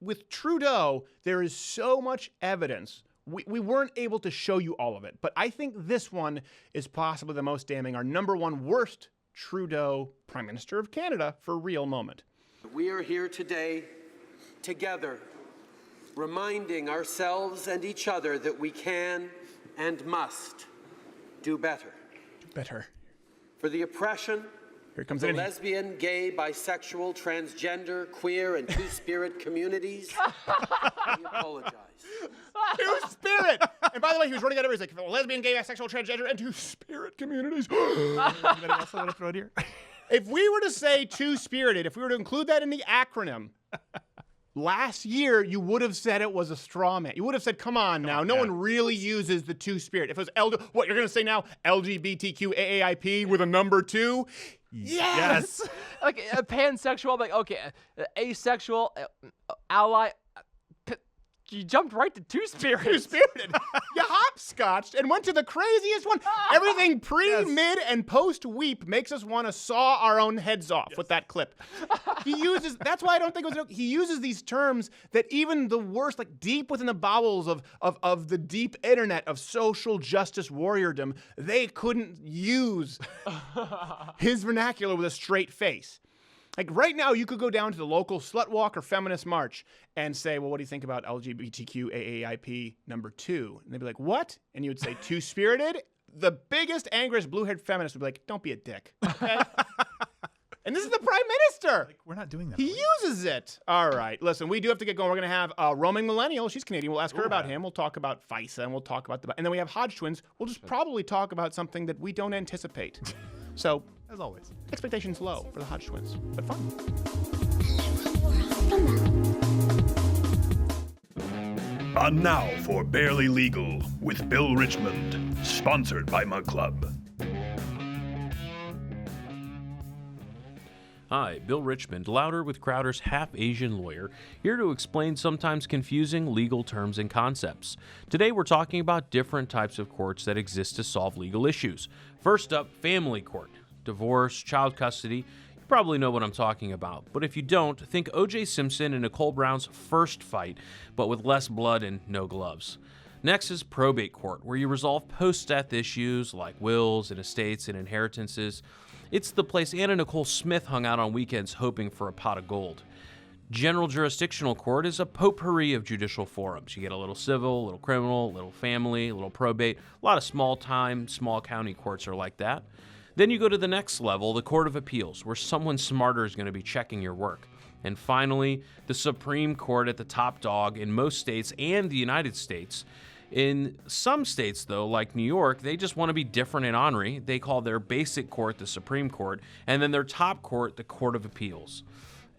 Speaker 4: With Trudeau, there is so much evidence. We weren't able to show you all of it, but I think this one is possibly the most damning. Our number 1 worst Trudeau Prime Minister of Canada for real moment.
Speaker 13: We are here today together, reminding ourselves and each other that we can and must do better.
Speaker 4: Better.
Speaker 13: For the oppression,
Speaker 4: Here comes
Speaker 13: the
Speaker 4: in.
Speaker 13: lesbian, gay, bisexual, transgender, queer, and two-spirit communities, we apologize.
Speaker 4: Two-spirit! And by the way, he was running out of words like lesbian, gay, bisexual, transgender, and two-spirit communities.
Speaker 6: Anybody else want to throw it here?
Speaker 4: If we were to say two-spirited, if we were to include that in the acronym, last year you would have said it was a straw man. You would have said, come on now, no one really uses the two-spirit. If it was what, you're going to say now LGBTQ AAIP with a number 2? Yes!
Speaker 5: Like a pansexual, like, okay, asexual, ally. You jumped right to two-spirited.
Speaker 4: Two-spirited. You hopscotched and went to the craziest one. Everything pre, mid, and post-weep makes us want to saw our own heads off with that clip. That's why I don't think it was a joke. He uses these terms that even the worst, like deep within the bowels of the deep internet of social justice warriordom, they couldn't use his vernacular with a straight face. Like right now, you could go down to the local slut walk or feminist march and say, well, what do you think about LGBTQ AAIP number 2? And they'd be like, what? And you would say two-spirited. The biggest, angriest, blue-haired feminist would be like, don't be a dick. Okay? And this is the Prime Minister.
Speaker 6: Like, we're not doing that.
Speaker 4: He uses it. All right. Listen, we do have to get going. We're going to have roaming Millennial. She's Canadian. We'll ask her about him. We'll talk about FISA, and we'll talk about and then we have Hodge Twins. We'll just probably talk about something that we don't anticipate. So,
Speaker 6: as always,
Speaker 4: expectations low for the Hodge Twins, but fun.
Speaker 14: And now for Barely Legal with Bill Richmond, sponsored by Mug Club.
Speaker 15: Hi, Bill Richmond, Louder with Crowder's half-Asian lawyer, here to explain sometimes confusing legal terms and concepts. Today we're talking about different types of courts that exist to solve legal issues. First up, family court. Divorce, child custody. You probably know what I'm talking about, but if you don't, think O.J. Simpson and Nicole Brown's first fight, but with less blood and no gloves. Next is probate court, where you resolve post-death issues like wills and estates and inheritances. It's the place Anna Nicole Smith hung out on weekends hoping for a pot of gold. General jurisdictional court is a potpourri of judicial forums. You get a little civil, a little criminal, a little family, a little probate. A lot of small-time, small county courts are like that. Then you go to the next level, the Court of Appeals, where someone smarter is going to be checking your work. And finally, the Supreme Court at the top dog in most states and the United States. In some states, though, like New York, they just want to be different and ornery. They call their basic court the Supreme Court, and then their top court the Court of Appeals.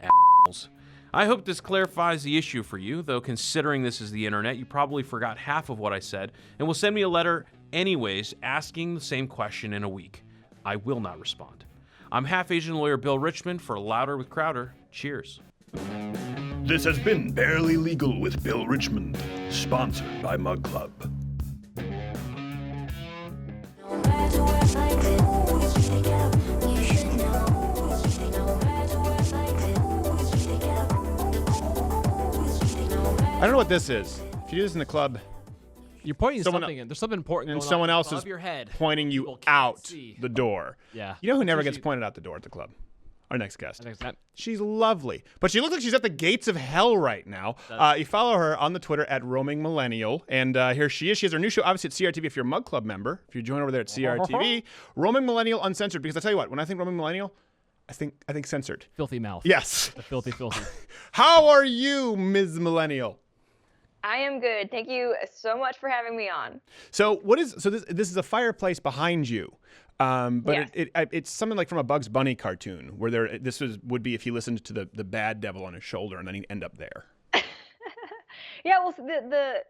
Speaker 15: Assholes. I hope this clarifies the issue for you, though considering this is the internet, you probably forgot half of what I said, and will send me a letter anyways asking the same question in a week. I will not respond. I'm half-Asian lawyer Bill Richmond for Louder with Crowder. Cheers.
Speaker 14: This has been Barely Legal with Bill Richmond, sponsored by Mug Club.
Speaker 4: I don't know what this is. If you do this in the club,
Speaker 5: you're pointing something in. There's something important
Speaker 4: and
Speaker 5: going
Speaker 4: someone
Speaker 5: on
Speaker 4: else
Speaker 5: above
Speaker 4: is
Speaker 5: your head.
Speaker 4: pointing you out the door.
Speaker 5: Yeah.
Speaker 4: You know who
Speaker 5: That's
Speaker 4: never gets
Speaker 5: usually-
Speaker 4: pointed out the door at the club? Our next guest.
Speaker 5: Next guest.
Speaker 4: She's lovely, but she looks like she's at the gates of hell right now. You follow her on the Twitter at Roaming Millennial, and here she is. She has her new show, obviously at CRTV. If you're a Mug Club member, if you join over there at CRTV, Roaming Millennial Uncensored. Because I tell you what, when I think Roaming Millennial, I think censored.
Speaker 5: Filthy mouth.
Speaker 4: Yes.
Speaker 5: The filthy.
Speaker 4: How are you, Ms. Millennial?
Speaker 16: I am good. Thank you so much for having me on.
Speaker 4: So this is a fireplace behind you. But it's something like from a Bugs Bunny cartoon where would be if he listened to the bad devil on his shoulder and then he'd end up there.
Speaker 16: Yeah, well, so the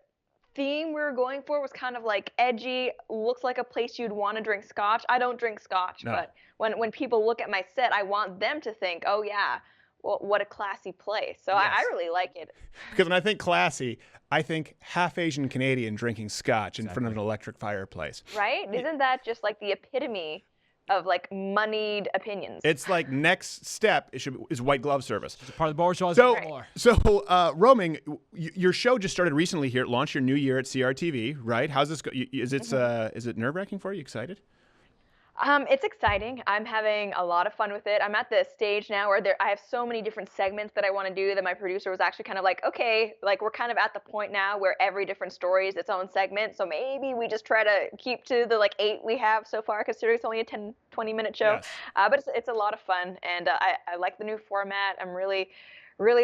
Speaker 16: theme we were going for was kind of like edgy, looks like a place you'd want to drink scotch. I don't drink scotch,
Speaker 4: No.
Speaker 16: but when people look at my set, I want them to think, oh yeah, well, what a classy place. So
Speaker 4: Yes.
Speaker 16: I really like it.
Speaker 4: Because when I think classy, I think half-Asian Canadian drinking scotch in front of an electric fireplace.
Speaker 16: Right? Isn't that just like the epitome of like moneyed opinions?
Speaker 4: It's like next step is white glove service.
Speaker 5: It's part of the bourgeois.
Speaker 4: So Roaming, your show just started recently here. It launched your new year at CRTV, right? How's this go? Is it nerve-wracking for you? Excited?
Speaker 16: It's exciting. I'm having a lot of fun with it. I'm at the stage now where I have so many different segments that I want to do that my producer was actually kind of like, okay, like we're kind of at the point now where every different story is its own segment. So maybe we just try to keep to the 8 we have so far, considering it's only a 10, 20-minute show.
Speaker 4: Yes.
Speaker 16: But it's a lot of fun, and I like the new format. I'm really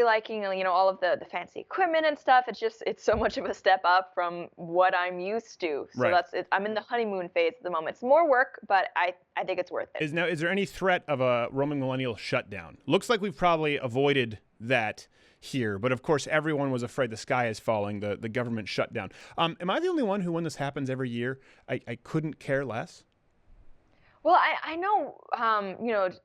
Speaker 16: liking, all of the fancy equipment and stuff. It's so much of a step up from what I'm used to. So
Speaker 4: Right.
Speaker 16: I'm in the honeymoon phase at the moment. It's more work, but I think it's worth it.
Speaker 4: Is there any threat of a Roaming Millennial shutdown? Looks like we've probably avoided that here, but of course everyone was afraid the sky is falling, the government shutdown. Am I the only one who, when this happens every year, I couldn't care less?
Speaker 16: Well, I know,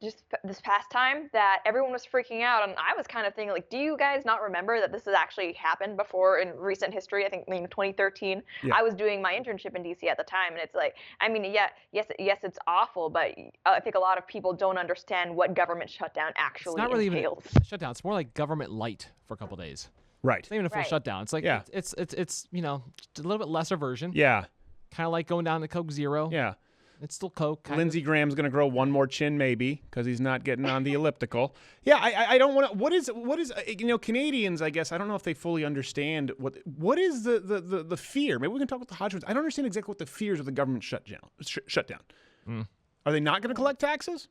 Speaker 16: just this past time that everyone was freaking out, and I was kind of thinking, do you guys not remember that this has actually happened before in recent history? I think 2013.
Speaker 5: Yeah.
Speaker 16: I was doing my internship in DC at the time, and it's like, yes, it's awful, but I think a lot of people don't understand what government shutdown actually
Speaker 5: It's not really
Speaker 16: entails.
Speaker 5: even a shutdown. It's more like government light for a couple days.
Speaker 4: Right.
Speaker 5: It's not even a full
Speaker 16: Right.
Speaker 5: shutdown. It's like it's just a little bit lesser version.
Speaker 4: Yeah.
Speaker 5: Kind of like going down to Coke Zero.
Speaker 4: Yeah.
Speaker 5: It's still Coke. kind
Speaker 4: Lindsey
Speaker 5: of.
Speaker 4: Graham's going to grow one more chin, maybe, because he's not getting on the elliptical. Yeah, I don't want to. What is Canadians? I guess I don't know if they fully understand what is the fear. Maybe we can talk with the Hodge Twins. I don't understand exactly what the fears of the government shutdown. Are they not going to collect taxes?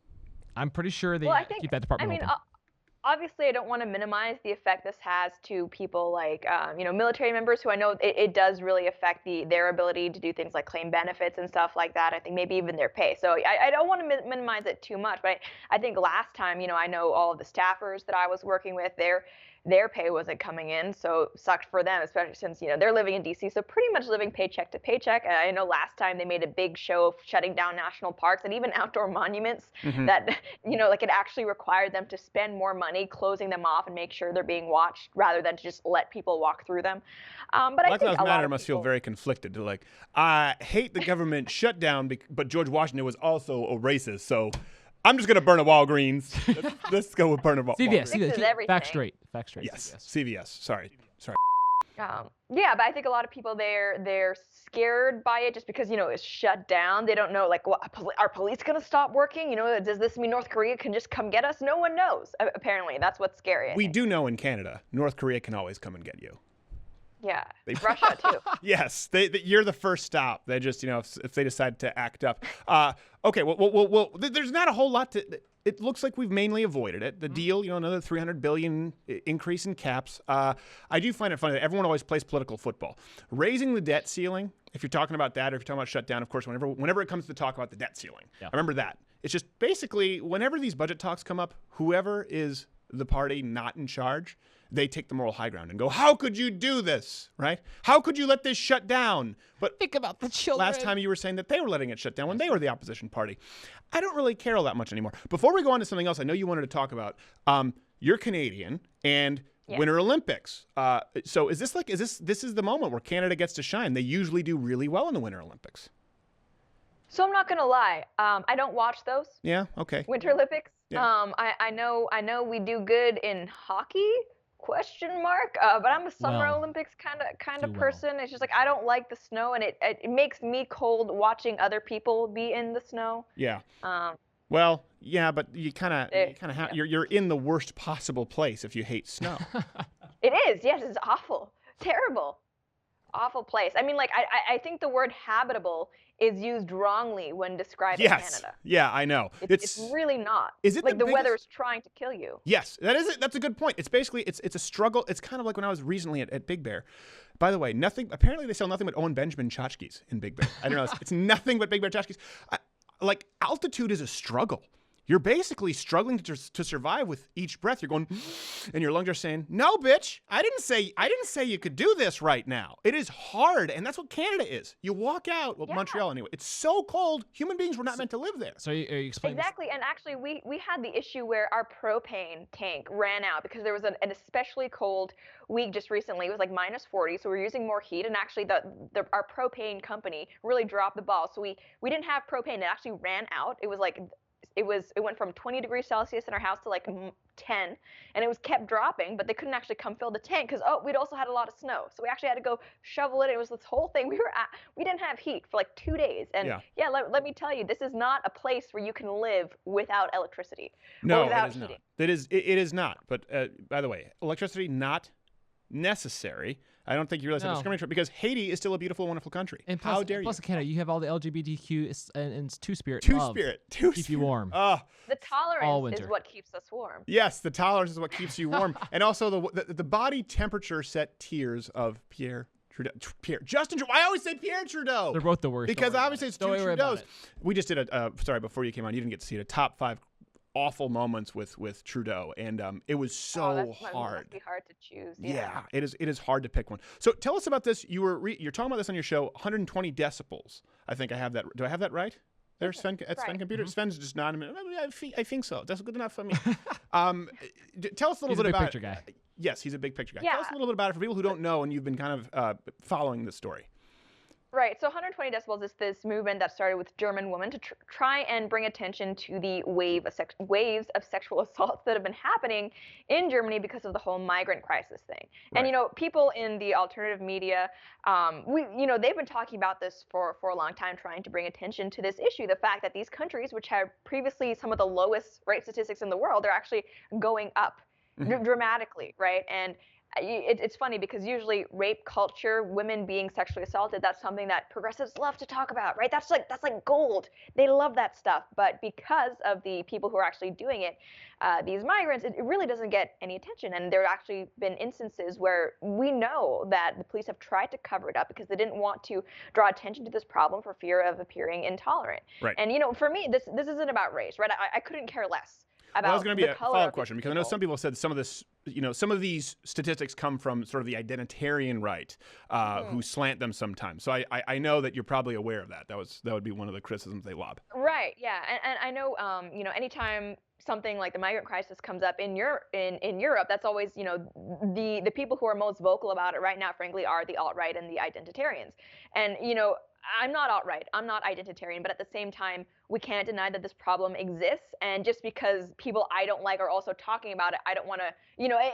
Speaker 5: I'm pretty sure they
Speaker 16: Well, I think,
Speaker 5: keep that department open.
Speaker 16: Obviously, I don't want to minimize the effect this has to people like, military members who I know it does really affect their ability to do things like claim benefits and stuff like that. I think maybe even their pay. So I don't want to minimize it too much. But I think last time, I know all of the staffers that I was working with, their pay wasn't coming in, so sucked for them, especially since, you know, they're living in DC, so pretty much living paycheck to paycheck. And I know last time they made a big show of shutting down national parks and even outdoor monuments that, you know, like it actually required them to spend more money closing them off and make sure they're being watched rather than to just let people walk through them. But
Speaker 4: Black
Speaker 16: I think
Speaker 4: Lives
Speaker 16: a lot
Speaker 4: Matter
Speaker 16: of
Speaker 4: must
Speaker 16: people,
Speaker 4: feel very conflicted. They're like, I hate the government shutdown, but George Washington was also a racist, so I'm just going to burn a Walgreens. Let's go with burn a Walgreens.
Speaker 16: Fixes everything.
Speaker 5: Fact straight.
Speaker 4: Yes, CVS. Sorry.
Speaker 16: Yeah, but I think a lot of people they're scared by it just because, you know, it's shut down. They don't know, like, what, are police going to stop working? You know, does this mean North Korea can just come get us? No one knows. Apparently, that's what's scary.
Speaker 4: We do know in Canada, North Korea can always come and get you.
Speaker 16: Yeah, Russia too.
Speaker 4: Yes, you're the first stop. They just, you know, if they decide to act up. Okay, well, there's not a whole lot to. It looks like we've mainly avoided it. The deal, you know, another $300 billion increase in caps. I do find it funny that everyone always plays political football. Raising the debt ceiling, if you're talking about that, or if you're talking about shutdown, of course, whenever it comes to talk about the debt ceiling, remember that. It's just basically whenever these budget talks come up, whoever is the party not in charge, they take the moral high ground and go, how could you do this, right? How could you let this shut down? But
Speaker 5: think about the children.
Speaker 4: Last time you were saying that they were letting it shut down when they were the opposition party. I don't really care all that much anymore. Before we go on to something else, I know you wanted to talk about, you're Canadian and Winter Olympics. So is this this is the moment where Canada gets to shine? They usually do really well in the Winter Olympics.
Speaker 16: So I'm not gonna lie, I don't watch those.
Speaker 4: Yeah, okay.
Speaker 16: Winter Olympics.
Speaker 4: Yeah.
Speaker 16: I know we do good in hockey. But I'm a Summer Olympics kind of person. It's just like I don't like the snow, and it makes me cold watching other people be in the snow.
Speaker 4: Yeah. Well, yeah, but you kind of have you're in the worst possible place if you hate snow.
Speaker 16: It is. Yes, it's awful, terrible, awful place. I mean, like I think the word habitable is used wrongly when describing Canada.
Speaker 4: Yeah, I know.
Speaker 16: It's really not.
Speaker 4: Is it
Speaker 16: like the
Speaker 4: biggest...
Speaker 16: weather's trying to kill you?
Speaker 4: Yes, that is it. That's a good point. It's basically it's a struggle. It's kind of like when I was recently at Big Bear. By the way, apparently they sell nothing but Owen Benjamin tchotchkes in Big Bear. I don't know. It's nothing but Big Bear tchotchkes. Like altitude is a struggle. You're basically struggling to survive with each breath. You're going, and your lungs are saying, "No, bitch, I didn't say you could do this right now." It is hard, and that's what Canada is. You walk out, Montreal anyway. It's so cold. Human beings were not meant to live there.
Speaker 5: So are you explaining
Speaker 16: exactly? And actually, we had the issue where our propane tank ran out because there was an especially cold week just recently. It was like -40, so we're using more heat. And actually, our propane company really dropped the ball. So we didn't have propane. It actually ran out. It was like. It went from 20 degrees Celsius in our house to like 10, and it was kept dropping, but they couldn't actually come fill the tank because we'd also had a lot of snow, so we actually had to go shovel it. It was this whole thing. We didn't have heat for like 2 days, and let me tell you, this is not a place where you can live without electricity.
Speaker 4: No,
Speaker 16: or without
Speaker 4: it is
Speaker 16: heating.
Speaker 4: not. It is not. But by the way, electricity not necessary. I don't think you realize how discriminatory because Haiti is still a beautiful, wonderful country.
Speaker 5: And plus,
Speaker 4: how dare you?
Speaker 5: Plus, in Canada, you have all the LGBTQ and two-spirit.
Speaker 4: Keep
Speaker 5: you warm.
Speaker 16: The tolerance is what keeps us warm.
Speaker 4: Yes, the tolerance is what keeps you warm, and also the body temperature set tiers of Justin Trudeau. I always say Pierre Trudeau.
Speaker 5: They're both the worst.
Speaker 4: Because obviously it's two Trudeaus. We just did sorry, before you came on, you didn't get to see it. A top 5 awful moments with Trudeau, and it was so hard.
Speaker 16: It must be hard to choose.
Speaker 4: Yeah, it is hard to pick one. So tell us about this. You're talking about this on your show. 120 decibels. I think I have that. Do I have that right? There's Sven at Sven Computer. Sven's just nodding. I think so. That's good enough for me. Tell us a little bit about.
Speaker 5: He's a big picture guy.
Speaker 4: Yes, he's a big picture guy.
Speaker 16: Yeah.
Speaker 4: Tell us a little bit about it for people who don't know, and you've been kind of following the story.
Speaker 16: Right, so 120 decibels is this movement that started with German women to try and bring attention to the waves of sexual assaults that have been happening in Germany because of the whole migrant crisis thing. Right. And, people in the alternative media, they've been talking about this for a long time, trying to bring attention to this issue, the fact that these countries, which had previously some of the lowest rape statistics in the world, are actually going up dramatically, right? And it's funny because usually rape culture, women being sexually assaulted, that's something that progressives love to talk about, right? That's like gold. They love that stuff. But because of the people who are actually doing it, these migrants, it really doesn't get any attention. And there have actually been instances where we know that the police have tried to cover it up because they didn't want to draw attention to this problem for fear of appearing intolerant.
Speaker 4: Right.
Speaker 16: And for me, this isn't about race, right? I couldn't care less. about
Speaker 4: Well, that was going to be
Speaker 16: the
Speaker 4: a
Speaker 16: color
Speaker 4: follow-up
Speaker 16: of these
Speaker 4: question, because I know some people said some of this, some of these statistics come from sort of the identitarian right, who slant them sometimes. So I know that you're probably aware of that. That would be one of the criticisms they lob.
Speaker 16: Right. Yeah. And I know, anytime something like the migrant crisis comes up in Europe, that's always, the people who are most vocal about it right now, frankly, are the alt-right and the identitarians. And, I'm not alt-right, I'm not identitarian, but at the same time, we can't deny that this problem exists. And just because people I don't like are also talking about it, I don't want to,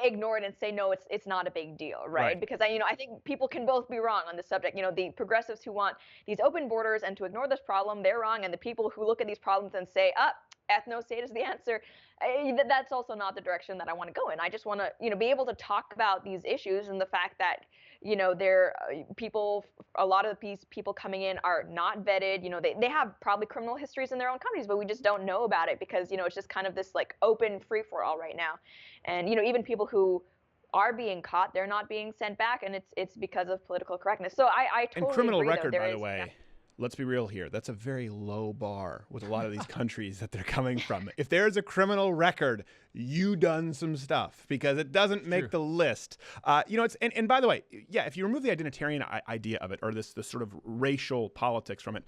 Speaker 16: ignore it and say, no, it's not a big deal, right? Because I think people can both be wrong on this subject. The progressives who want these open borders and to ignore this problem, they're wrong. And the people who look at these problems and say, ethno-state is the answer, that's also not the direction that I want to go in. I just want to, be able to talk about these issues and the fact that, a lot of these people coming in are not vetted. They have probably criminal histories in their own countries, but we just don't know about it because, it's just kind of this like open free-for-all right now. And, even people who are being caught, they're not being sent back, and it's because of political correctness. So I totally
Speaker 4: And criminal
Speaker 16: agree,
Speaker 4: record,
Speaker 16: though,
Speaker 4: by the way. Let's be real here. That's a very low bar with a lot of these countries that they're coming from. If there's a criminal record, you done some stuff because it doesn't make the list. And by the way, yeah, if you remove the identitarian idea of it or this sort of racial politics from it,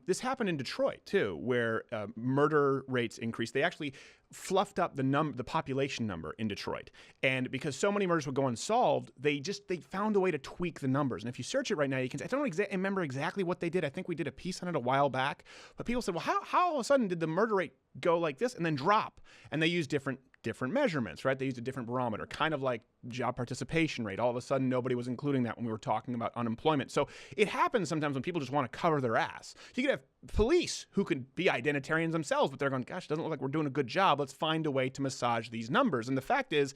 Speaker 4: this happened in Detroit too, where murder rates increased. They actually fluffed up the population number in Detroit. And because so many murders would go unsolved, they found a way to tweak the numbers. And if you search it right now, you can. I don't remember exactly what they did. I think we did a piece on it a while back. But people said, well, how all of a sudden did the murder rate go like this and then drop? And they used different measurements, right? They used a different barometer, kind of like job participation rate. All of a sudden, nobody was including that when we were talking about unemployment. So it happens sometimes when people just want to cover their ass. You could have police who could be identitarians themselves, but they're going, gosh, it doesn't look like we're doing a good job. Let's find a way to massage these numbers. And the fact is,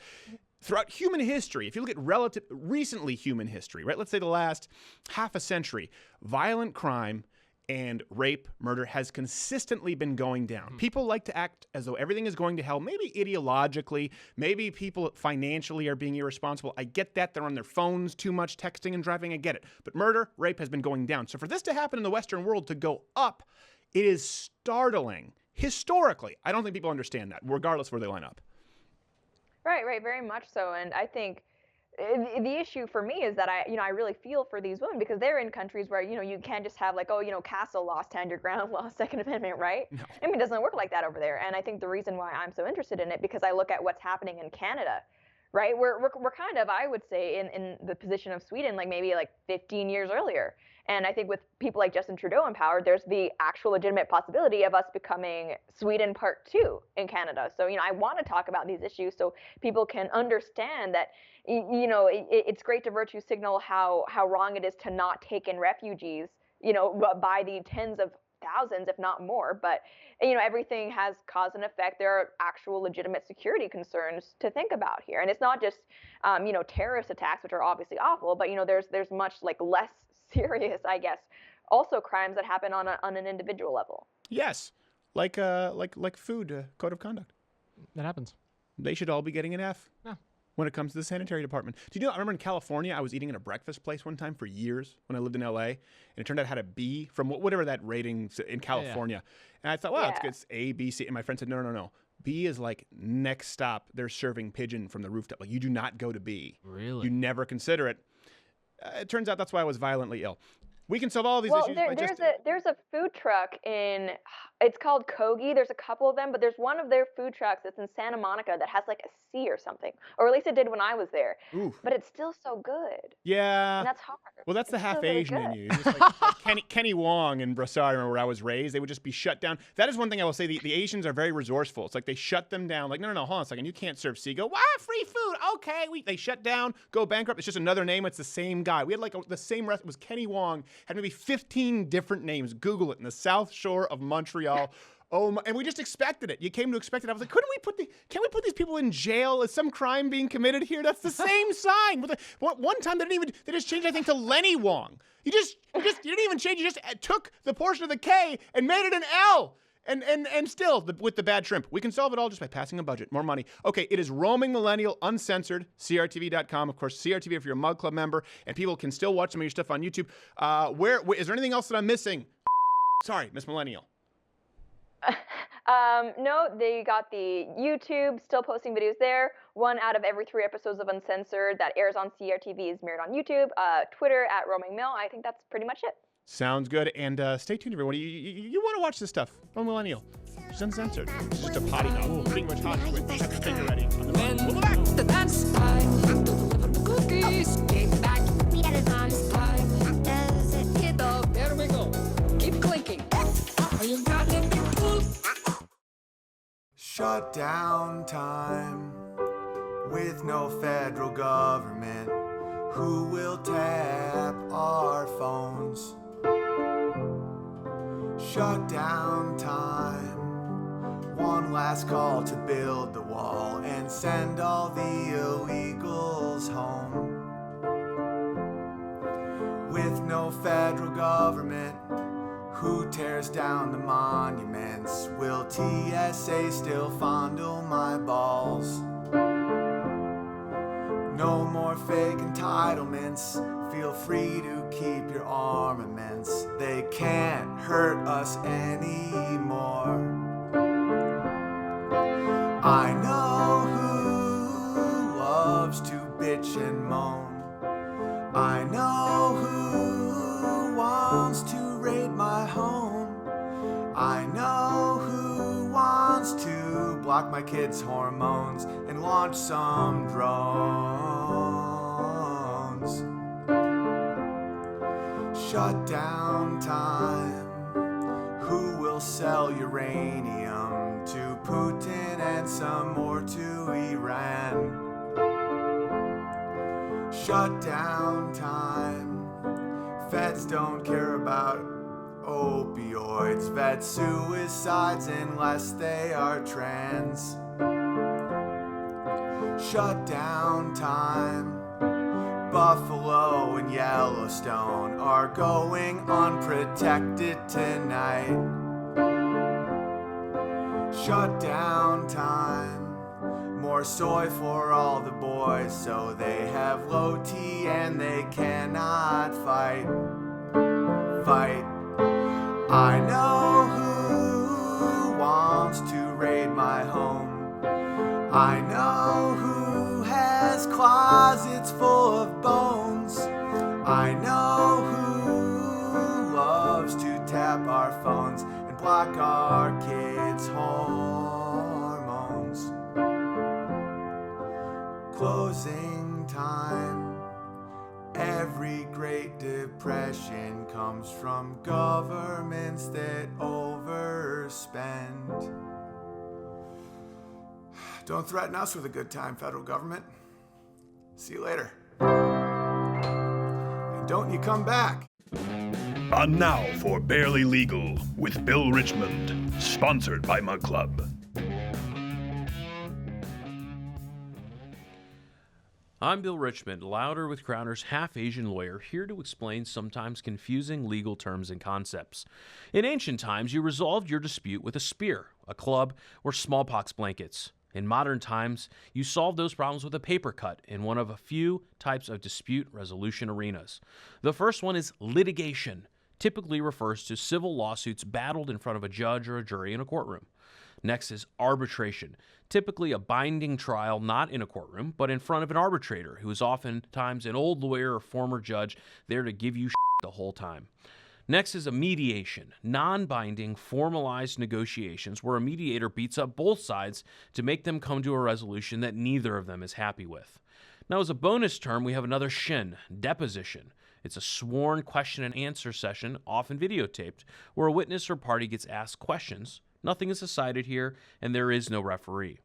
Speaker 4: throughout human history, if you look at recently human history, right? Let's say the last half a century, violent crime and rape, murder has consistently been going down. People like to act as though everything is going to hell, maybe ideologically, maybe people financially are being irresponsible. I get that. They're on their phones too much, texting and driving. I get it. But murder, rape has been going down. So for this to happen in the Western world to go up, it is startling. Historically, I don't think people understand that, regardless of where they line up.
Speaker 16: Right, very much so. And I think the issue for me is that I really feel for these women because they're in countries where, you can't just have like, Castle law, stand your ground law, Second Amendment, right? No. I mean, it doesn't work like that over there. And I think the reason why I'm so interested in it, because I look at what's happening in Canada, right? We're kind of, I would say, in the position of Sweden, like maybe like 15 years earlier. And I think with people like Justin Trudeau in power, there's the actual legitimate possibility of us becoming Sweden Part 2 in Canada. So, I want to talk about these issues so people can understand that, it's great to virtue signal how wrong it is to not take in refugees, by the tens of thousands, if not more. But, everything has cause and effect. There are actual legitimate security concerns to think about here. And it's not just, terrorist attacks, which are obviously awful, but, there's much like less serious, I guess, also crimes that happen on an individual level.
Speaker 4: Yes, like food code of conduct.
Speaker 5: That happens.
Speaker 4: They should all be getting an F.
Speaker 5: Yeah.
Speaker 4: When it comes to the sanitary department. Do you know, I remember in California, I was eating at a breakfast place one time for years when I lived in LA, and it turned out it had a B from whatever that rating in California. And I thought, wow, it's good. It's A, B, C. And my friend said, no. B is like next stop. They're serving pigeon from the rooftop. Like, you do not go to B.
Speaker 5: Really?
Speaker 4: You never consider it. It turns out that's why I was violently ill. We can solve all of these issues by just...
Speaker 16: There's a food truck it's called Kogi. There's a couple of them, but there's one of their food trucks that's in Santa Monica that has like a C or something. Or at least it did when I was there.
Speaker 4: Oof.
Speaker 16: But it's still so good.
Speaker 4: Yeah.
Speaker 16: And that's hard.
Speaker 4: Well, that's the half
Speaker 16: really
Speaker 4: Asian
Speaker 16: good.
Speaker 4: menu. Just like Kenny Wong and Brassard, where I was raised, they would just be shut down. That is one thing I will say. The Asians are very resourceful. It's like they shut them down. Like, no, hold on a second. You can't serve C. Go, free food. Okay. They shut down, go bankrupt. It's just another name. It's the same guy. We had like the same restaurant. It was Kenny Wong. Had maybe 15 different names. Google it in the South Shore of Montreal. Oh my, and we just expected it. You came to expect it. I was like, can't we put these people in jail? Is some crime being committed here? That's the same sign. One time they just changed, I think, to Lenny Wong. You didn't even change. You just took the portion of the K and made it an L. And still, with the bad shrimp. We can solve it all just by passing a budget. More money. Okay, it is Roaming Millennial, uncensored, crtv.com. Of course, CRTV if you're a Mug Club member. And people can still watch some of your stuff on YouTube. Is there anything else that I'm missing? Sorry, Miss Millennial.
Speaker 16: No, they got the YouTube, still posting videos there. 1 out of every 3 episodes of Uncensored that airs on CRTV is mirrored on YouTube. Twitter at Roaming Mill. I think that's pretty much it.
Speaker 4: Sounds good. And stay tuned, everyone. You want to watch this stuff on Millennial. It's uncensored. It's just a potty mouth. Pretty much Hodge Twins. Just have to take it ready. On the run. We'll go back.
Speaker 17: The dance time. Cookies. Get back. We got it on time. Does it hit the? There we go. Keep clinking. Are you got it?
Speaker 18: Shutdown time. With no federal government, who will tap our phones? Shutdown time. One last call to build the wall and send all the illegals home. With no federal government, who tears down the monuments? Will TSA still fondle my balls? No more fake entitlements. Feel free to keep your armaments. They can't hurt us anymore. I know who loves to bitch and moan. I know who wants to raid my home. I know who wants to block my kids' hormones and launch some drones. Shutdown time. Who will sell uranium to Putin and some more to Iran? Shutdown time. Feds don't care about opioids, vet suicides unless they are trans. Shutdown time. Buffalo and Yellowstone are going unprotected tonight. Shutdown time. More soy for all the boys so they have low T and they cannot fight. I know who wants to raid my home. I know who has closets full of bones. I know who loves to tap our phones and block our kids' hormones. Closing time. Every Great Depression comes from governments that overspend. Don't threaten us with a good time, federal government. See you later. And don't you come back.
Speaker 14: And now for Barely Legal with Bill Richmond, sponsored by Mug Club.
Speaker 15: I'm Bill Richmond, Louder with Crowder's half-Asian lawyer, here to explain sometimes confusing legal terms and concepts. In ancient times, you resolved your dispute with a spear, a club, or smallpox blankets. In modern times, you solve those problems with a paper cut in one of a few types of dispute resolution arenas. The first one is litigation, typically refers to civil lawsuits battled in front of a judge or a jury in a courtroom. Next is arbitration, typically a binding trial not in a courtroom, but in front of an arbitrator who is oftentimes an old lawyer or former judge there to give you shit the whole time. Next is a mediation, non-binding, formalized negotiations where a mediator beats up both sides to make them come to a resolution that neither of them is happy with. Now, as a bonus term, we have another shin, deposition. It's a sworn question and answer session, often videotaped, where a witness or party gets asked questions. Nothing is decided here, and there is no referee.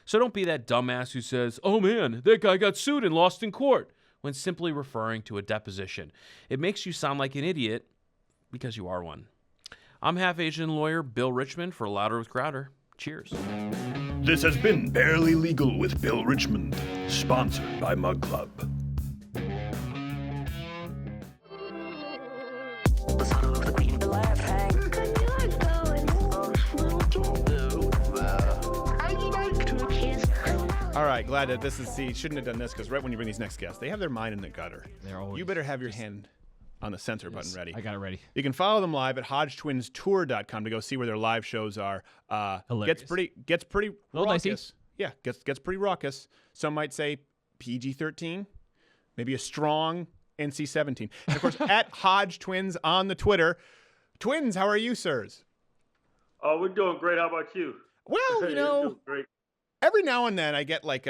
Speaker 15: So don't be that dumbass who says, "Oh man, that guy got sued and lost in court," when simply referring to a deposition. It makes you sound like an idiot because you are one. I'm half-Asian lawyer Bill Richmond for Louder with Crowder. Cheers.
Speaker 14: This has been Barely Legal with Bill Richmond, sponsored by Mug Club.
Speaker 4: All right, glad that this is, shouldn't have done this because right when you bring these next guests, they have their mind in the gutter.
Speaker 19: They're always
Speaker 4: you better have your hand on the censor button ready.
Speaker 5: I got it ready.
Speaker 4: You can follow them live at HodgeTwinsTour.com to go see where their live shows are.
Speaker 5: Hilarious.
Speaker 4: Gets pretty
Speaker 5: Little dicey.
Speaker 4: raucous. Yeah, gets pretty raucous. Some might say PG-13, maybe a strong NC-17. And of course, at Hodge Twins on the Twitter. Twins, how are you, sirs?
Speaker 19: Oh, we're doing great. How about you?
Speaker 4: Well,
Speaker 19: You're doing great.
Speaker 4: every now and then I get like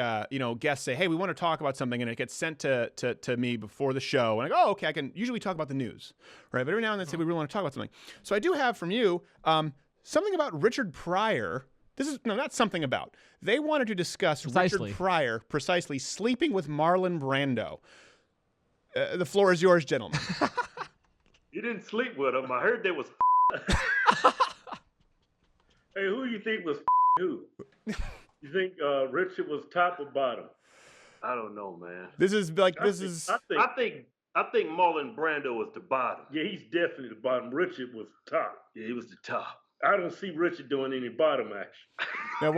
Speaker 4: guests say, hey, we want to talk about something, and it gets sent to me before the show, and I go, oh, okay, I can usually talk about the news, right? But every now and then say we really want to talk about something. So I do have from you something about Richard Pryor. Not something about. They wanted to discuss Richard Pryor precisely sleeping with Marlon Brando. The floor is yours, gentlemen.
Speaker 19: You didn't sleep with him. I heard there was. Hey, who you think was who? You think Richard was top or bottom? I don't know, man. I think Marlon Brando was the bottom. Yeah, he's definitely the bottom. Richard was top. Yeah, he was the top. I don't see Richard doing any bottom action.
Speaker 4: Now,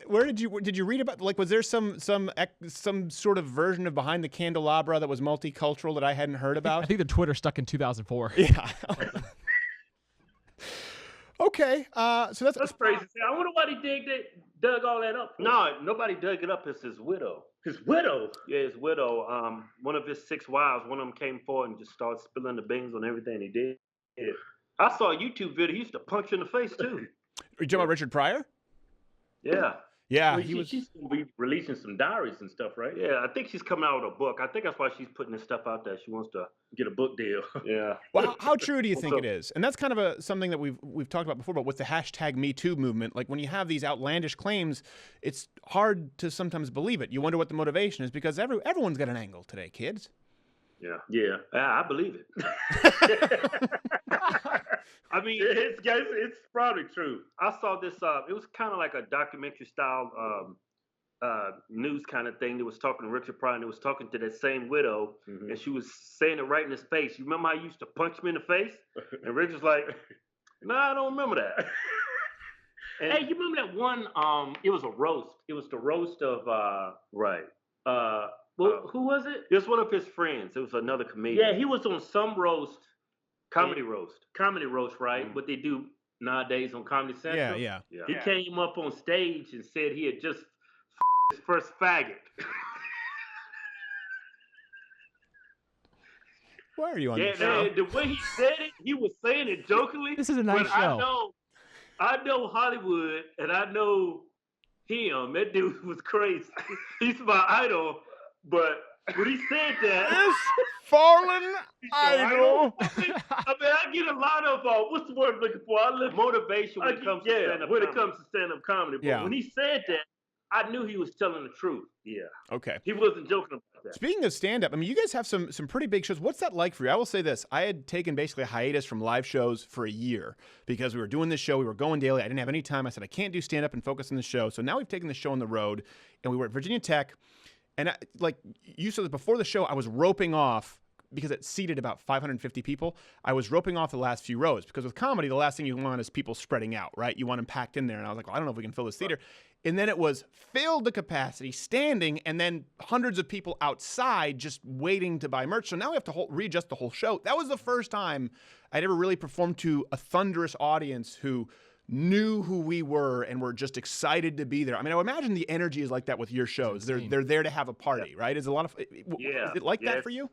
Speaker 4: where did you read about? Like, was there some sort of version of Behind the Candelabra that was multicultural that I hadn't heard about?
Speaker 5: I think the Twitter stuck in 2004.
Speaker 4: Yeah. Okay, so that's
Speaker 19: crazy. I wonder why he dug all that up. No, nobody dug it up. It's his widow. His widow? Yeah, his widow. One of his 6 wives, one of them came forward and just started spilling the beans on everything he did. Yeah. I saw a YouTube video. He used to punch you in the face, too.
Speaker 4: Are you talking about Richard Pryor?
Speaker 19: Yeah.
Speaker 4: Yeah,
Speaker 19: she's going to be releasing some diaries and stuff, right? Yeah, I think she's coming out with a book. I think that's why she's putting this stuff out there. She wants to get a book deal. Yeah.
Speaker 4: Well, how true do you think it is? And that's kind of something that we've talked about before, but with the hashtag #MeToo movement, like when you have these outlandish claims, it's hard to sometimes believe it. You wonder what the motivation is because everyone's got an angle today, kids.
Speaker 19: Yeah, I believe it. I mean, it's probably true. I saw this. It was kind of like a documentary style news kind of thing. That was talking to Richard Pryor, and it was talking to that same widow, and she was saying it right in his face. You remember how you used to punch me in the face? And Richard's like, "No, I don't remember that." Hey, you remember that one? It was a roast. It was the roast of right. Well, who was it? It was one of his friends. It was another comedian. Yeah, he was on some roast. Comedy roast, right? What they do nowadays on Comedy Central.
Speaker 4: Yeah.
Speaker 19: He came up on stage and said he had just his first faggot.
Speaker 4: Why are you on this
Speaker 19: show? The way he said it, he was saying it jokingly.
Speaker 5: This is a nice show.
Speaker 19: I know Hollywood, and I know him. That dude was crazy. He's my idol, but when he said that,
Speaker 4: this fallen idol.
Speaker 19: I mean, I get a lot of what's the word I'm looking for? I look motivation when it comes to stand-up comedy. But when he said that, I knew he was telling the truth. Yeah.
Speaker 4: Okay.
Speaker 19: He wasn't joking about that.
Speaker 4: Speaking of stand-up, I mean, you guys have some pretty big shows. What's that like for you? I will say this. I had taken basically a hiatus from live shows for a year because we were doing this show. We were going daily. I didn't have any time. I said, I can't do stand-up and focus on the show. So now we've taken the show on the road, and we were at Virginia Tech. And like you said before the show, I was roping off because it seated about 550 people. I was roping off the last few rows because with comedy, the last thing you want is people spreading out, right? You want them packed in there. And I was like, well, I don't know if we can fill this theater. And then it was filled to capacity, standing, and then hundreds of people outside just waiting to buy merch. So now we have to readjust the whole show. That was the first time I'd ever really performed to a thunderous audience who knew who we were and were just excited to be there. I mean, I would imagine the energy is like that with your shows. They're there to have a party, right? Is a lot of is it like that for you?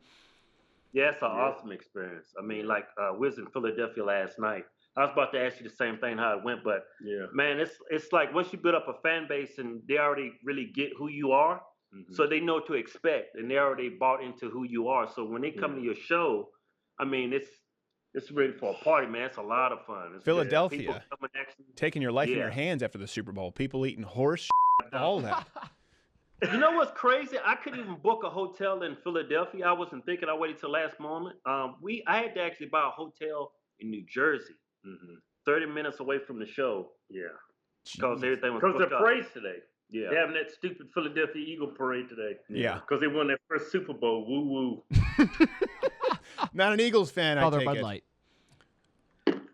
Speaker 19: Yeah, it's an awesome experience. I mean, like we was in Philadelphia last night. I was about to ask you the same thing, how it went, but man, it's like once you build up a fan base and they already really get who you are, so they know what to expect and they already bought into who you are. So when they come to your show, I mean, it's ready for a party, man. It's a lot of fun.
Speaker 4: Philadelphia, taking your life in your hands after the Super Bowl. People eating horse, all that.
Speaker 19: You know what's crazy? I couldn't even book a hotel in Philadelphia. I wasn't thinking. I waited till last moment. I had to actually buy a hotel in New Jersey, 30 minutes away from the show. Yeah, because everything was booked up. Because the parade today. Yeah, they're having that stupid Philadelphia Eagle parade today.
Speaker 4: Yeah,
Speaker 19: because they won their first Super Bowl. Woo woo.
Speaker 4: Not an Eagles fan. I take
Speaker 5: Bud
Speaker 4: it.
Speaker 5: Light.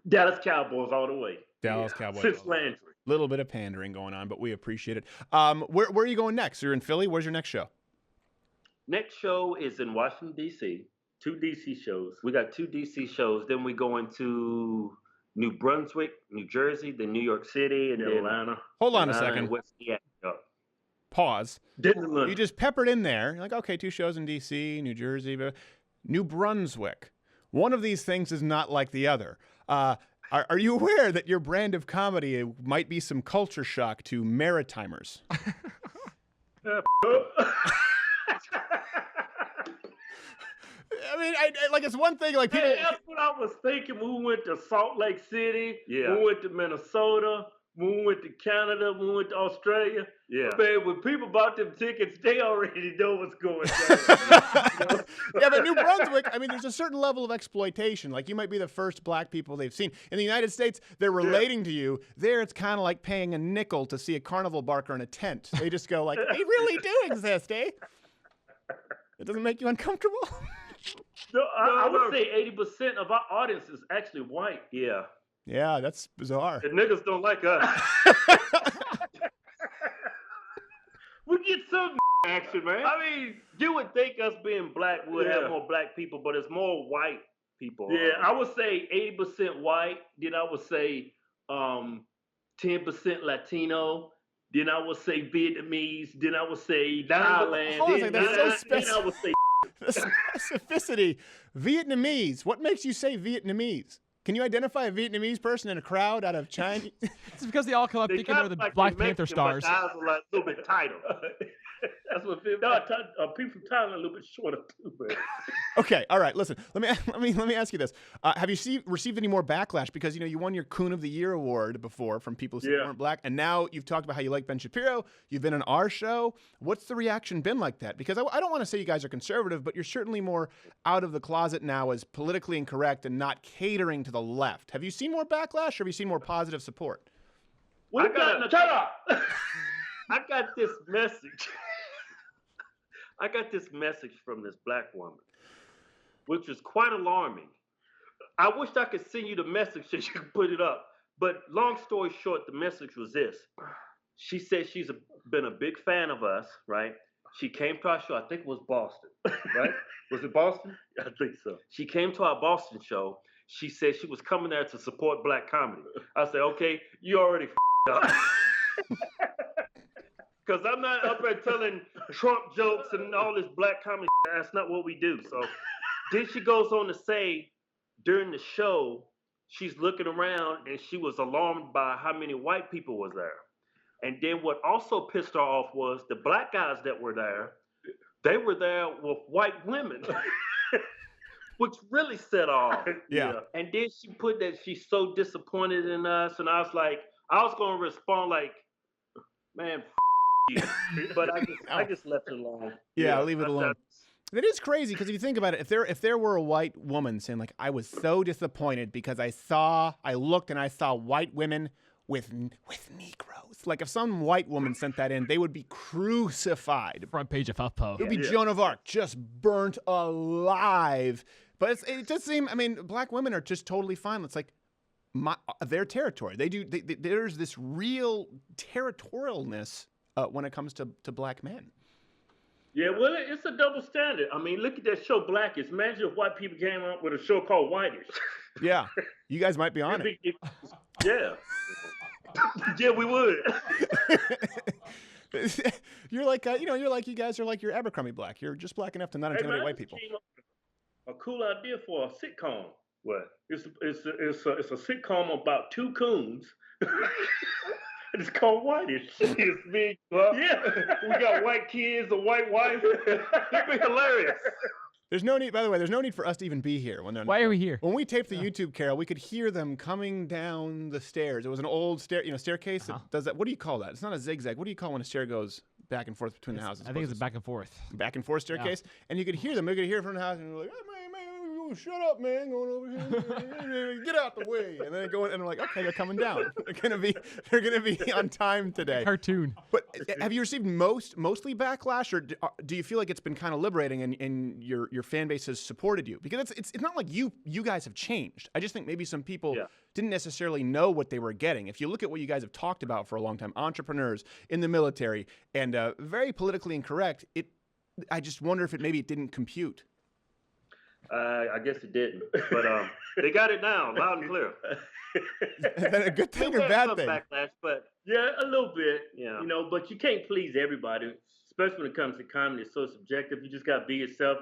Speaker 19: Dallas Cowboys all the way.
Speaker 4: Dallas Cowboys.
Speaker 19: Since Landry.
Speaker 4: Little bit of pandering going on, but we appreciate it. Where are you going next? You're in Philly. Where's your next show?
Speaker 19: Next show is in Washington, D.C. 2 D.C. shows. We got 2 D.C. shows. Then we go into New Brunswick, New Jersey, then New York City, and then Atlanta.
Speaker 4: Hold on a
Speaker 19: Atlanta
Speaker 4: second.
Speaker 19: and West Seattle.
Speaker 4: Pause.
Speaker 19: Disneyland.
Speaker 4: You just peppered in there. You're like, okay, 2 shows in D.C., New Jersey, New Brunswick. One of these things is not like the other. Are you aware that your brand of comedy might be some culture shock to Maritimers? I mean, like it's one thing, like people.
Speaker 19: Hey, that's what I was thinking. When we went to Salt Lake City.
Speaker 4: Yeah.
Speaker 19: When we went to Minnesota. When we went to Canada. When we went to Australia.
Speaker 4: Yeah.
Speaker 19: Man, when people bought them tickets, they already know what's going on.
Speaker 4: Yeah, but New Brunswick, I mean, there's a certain level of exploitation. Like, you might be the first black people they've seen. In the United States, they're relating to you. There, it's kind of like paying a nickel to see a carnival barker in a tent. They just go like, they really do exist, eh? It doesn't make you uncomfortable?
Speaker 19: No, I would say 80% of our audience is actually white. Yeah.
Speaker 4: Yeah, that's bizarre.
Speaker 19: The niggas don't like us. We get some action, man. I mean, you would think us being black would have more black people, but it's more white people. Yeah, I would say 80% white. Then I would say 10% Latino. Then I would say Vietnamese. Then I would say Thailand.
Speaker 4: Hold on a second, that's so specific.
Speaker 19: Then I would say
Speaker 4: The specificity. Vietnamese. What makes you say Vietnamese? Can you identify a Vietnamese person in a crowd out of China?
Speaker 5: It's because they all come up
Speaker 19: They
Speaker 5: thinking
Speaker 19: kinda
Speaker 5: they're the
Speaker 19: like
Speaker 5: Black
Speaker 19: the
Speaker 5: Panther
Speaker 19: Mexican,
Speaker 5: stars.
Speaker 19: but the eyes are like a little bit tighter. That's what people. People from Thailand are a little bit shorter too, man.
Speaker 4: Okay, all right. Listen, let me ask you this: have you received any more backlash because you won your Coon of the Year award before from people who said you weren't black, and now you've talked about how you like Ben Shapiro. You've been on our show. What's the reaction been like that? Because I don't want to say you guys are conservative, but you're certainly more out of the closet now as politically incorrect and not catering to the left. Have you seen more backlash, or have you seen more positive support?
Speaker 19: Shut up! I got this message. I got this message from this black woman, which is quite alarming. I wish I could send you the message so you could put it up. But long story short, the message was this. She said she's been a big fan of us, right? She came to our show, I think it was Boston, right? Was it Boston? I think so. She came to our Boston show. She said she was coming there to support black comedy. I said, okay, you already up. Because I'm not up there telling Trump jokes and all this black comedy. That's not what we do. So then she goes on to say during the show, she's looking around and she was alarmed by how many white people was there. And then what also pissed her off was the black guys that were there, they were there with white women, which really set her off.
Speaker 4: Yeah.
Speaker 19: And then she put that she's so disappointed in us. And I was like, I was going to respond like, man, you. But I just left it alone.
Speaker 4: Yeah, leave it alone. It is crazy because if you think about it, if there were a white woman saying like, I was so disappointed because I looked and I saw white women with Negroes. Like if some white woman sent that in, they would be crucified.
Speaker 5: Front page of HuffPo.
Speaker 4: It would be Joan of Arc, just burnt alive. But it does seem, I mean, black women are just totally fine. It's like their territory. There's this real territorialness when it comes to black men.
Speaker 19: Yeah, well, it's a double standard. I mean, look at that show Blackish. Imagine if white people came up with a show called Whitish.
Speaker 4: Yeah, you guys might be on it.
Speaker 19: Yeah. Yeah, we would.
Speaker 4: You're like, you guys are like your Abercrombie black. You're just black enough to not intimidate white people.
Speaker 19: A cool idea for a sitcom. What? It's a sitcom about two coons. It's called Whitish. It's me. Yeah. We got white kids, a white wife. It'd be hilarious.
Speaker 4: There's no need, by the way, there's no need for us to even be here.
Speaker 5: Why are we here?
Speaker 4: When we taped the YouTube, Carol, we could hear them coming down the stairs. It was an old staircase that does that. What do you call that? It's not a zigzag. What do you call when a stair goes back and forth between the houses?
Speaker 5: I think it's a back and forth.
Speaker 4: Back and forth staircase. Yeah. And you could hear them. We could hear from the house, and they're like, hey, man, shut up, man, going over here. Get out the way. And then they go in, and I'm like, okay, they're coming down. They're gonna be on time today.
Speaker 5: Cartoon.
Speaker 4: But have you received mostly backlash, or do you feel like it's been kind of liberating and your fan base has supported you? Because it's not like you guys have changed. I just think maybe some people didn't necessarily know what they were getting. If you look at what you guys have talked about for a long time, entrepreneurs in the military and very politically incorrect, I just wonder if maybe it didn't compute.
Speaker 19: I guess it didn't, but they got it now, loud and clear.
Speaker 4: Is that a good thing or
Speaker 19: We've had
Speaker 4: bad
Speaker 19: some
Speaker 4: thing?
Speaker 19: Backlash, but yeah, a little bit. Yeah, you know, but you can't please everybody, especially when it comes to comedy. It's so subjective. You just gotta be yourself.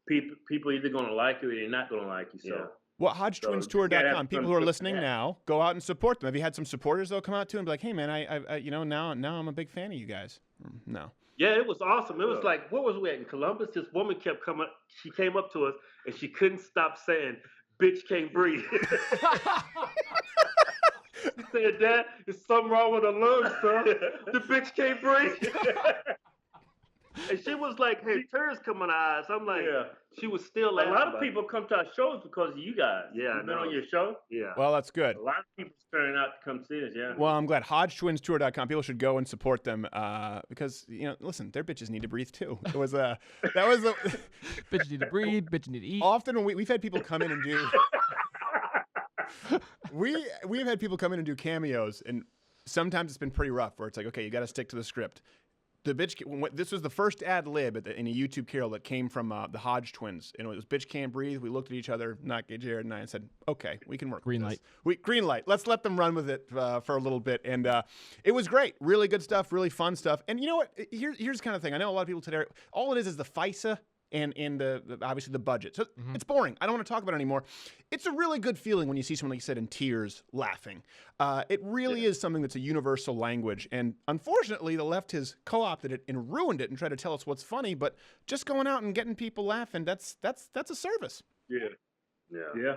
Speaker 19: People either gonna like you or they're not gonna like you. So.
Speaker 4: Well, HodgeTwinsTour.com. People who are listening now, go out and support them. Have you had some supporters that'll come out to and be like, "Hey, man, I now I'm a big fan of you guys." No.
Speaker 19: Yeah, it was awesome. It was like, what was we at in Columbus? This woman kept coming. She came up to us and she couldn't stop saying, "Bitch can't breathe." She said, "Dad, there's something wrong with her lungs, son. The bitch can't breathe." And she was like, hey, tears come in her eyes. I'm like, she was still laughing. A lot of people come to our shows because of you guys. Yeah, I've been on your show. Yeah.
Speaker 4: Well, that's good.
Speaker 19: A lot of people's turning out to come see us. Yeah.
Speaker 4: Well, I'm glad. HodgeTwinsTour.com. People should go and support them because listen, their bitches need to breathe too. It was
Speaker 5: bitches need to breathe. Bitches need to eat.
Speaker 4: Often when we've had people come in and do. We've had people come in and do cameos, and sometimes it's been pretty rough. Where it's like, okay, you got to stick to the script. The bitch. This was the first ad lib in a YouTube carol that came from the Hodge Twins, and it was "Bitch Can't Breathe." We looked at each other, not Jared and I, and said, "Okay, we can work."
Speaker 5: Green
Speaker 4: with
Speaker 5: light.
Speaker 4: This. Green light. Let's let them run with it for a little bit, and it was great. Really good stuff. Really fun stuff. And you know what? Here's the kind of thing. I know a lot of people today. All it is the FISA. And the obviously the budget. So it's boring. I don't want to talk about it anymore. It's a really good feeling when you see someone, like you said, in tears, laughing. It really is something that's a universal language. And unfortunately, the left has co-opted it and ruined it and tried to tell us what's funny. But just going out and getting people laughing, that's a service.
Speaker 19: Yeah. Yeah.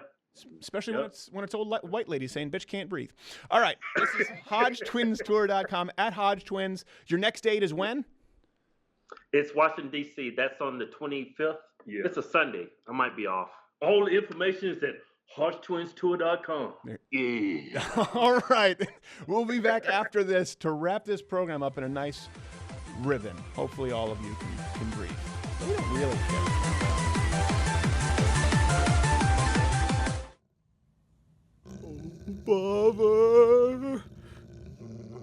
Speaker 4: Especially when it's old white ladies saying "bitch can't breathe." All right. This is HodgeTwinsTour.com at Hodge Twins. Your next date is when?
Speaker 19: It's Washington, D.C. That's on the 25th. Yeah. It's a Sunday. I might be off. All the information is at HodgeTwinsTour.com. Yeah.
Speaker 4: All right. We'll be back after this to wrap this program up in a nice ribbon. Hopefully all of you can breathe. But we don't really care.
Speaker 1: Bother.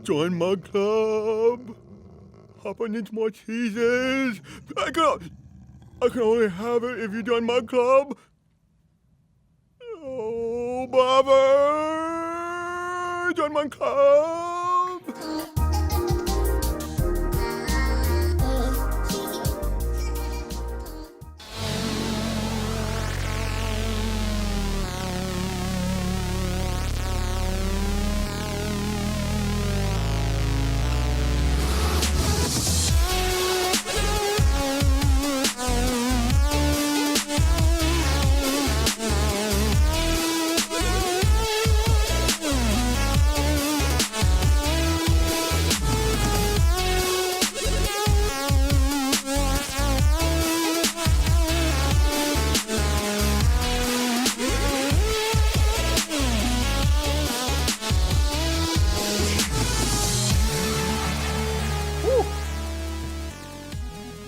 Speaker 1: Join my club. Hop on into more cheeses. I can only have it if you join my club. Oh, bother. Join my club.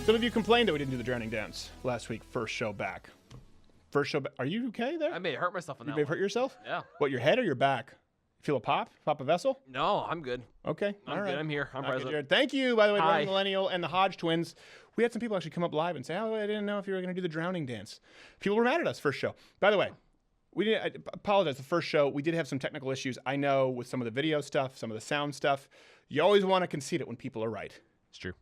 Speaker 4: Some of you complained that we didn't do the drowning dance last week. First show back. Are you okay there?
Speaker 5: I may have hurt myself on that.
Speaker 4: You may have hurt yourself?
Speaker 5: Yeah.
Speaker 4: What, your head or your back? Feel a pop? Pop a vessel?
Speaker 5: No, I'm good.
Speaker 4: Okay.
Speaker 5: I'm
Speaker 4: all right.
Speaker 5: good. I'm here. I'm
Speaker 4: Okay,
Speaker 5: present.
Speaker 4: Jared. Thank you, by the way, to
Speaker 5: Hi.
Speaker 4: Millennial and the Hodge Twins. We had some people actually come up live and say, "Oh, I didn't know if you were going to do the drowning dance." People were mad at us first show. By the way, I apologize. The first show, we did have some technical issues. I know with some of the video stuff, some of the sound stuff. You always want to concede it when people are right.
Speaker 5: It's true.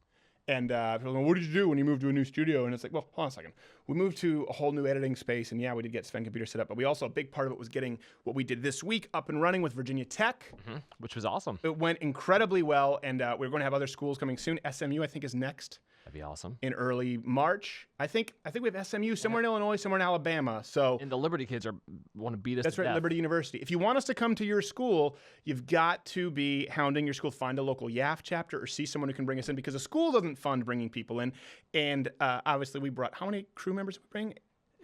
Speaker 4: And people go, "What did you do when you moved to a new studio?" And it's like, well, hold on a second. We moved to a whole new editing space, and yeah, we did get Sven Computer set up, but we also, a big part of it was getting what we did this week up and running with Virginia Tech.
Speaker 5: Which was awesome.
Speaker 4: It went incredibly well, and we're going to have other schools coming soon. SMU, I think, is next.
Speaker 5: That'd be awesome.
Speaker 4: In early March. I think we have SMU somewhere in Illinois, somewhere in Alabama. So
Speaker 5: And the Liberty kids want to beat us
Speaker 4: that's
Speaker 5: to
Speaker 4: right,
Speaker 5: death.
Speaker 4: Liberty University. If you want us to come to your school, you've got to be hounding your school. Find a local YAF chapter or see someone who can bring us in, because the school doesn't fund bringing people in. And obviously we brought, how many crew members did we bring?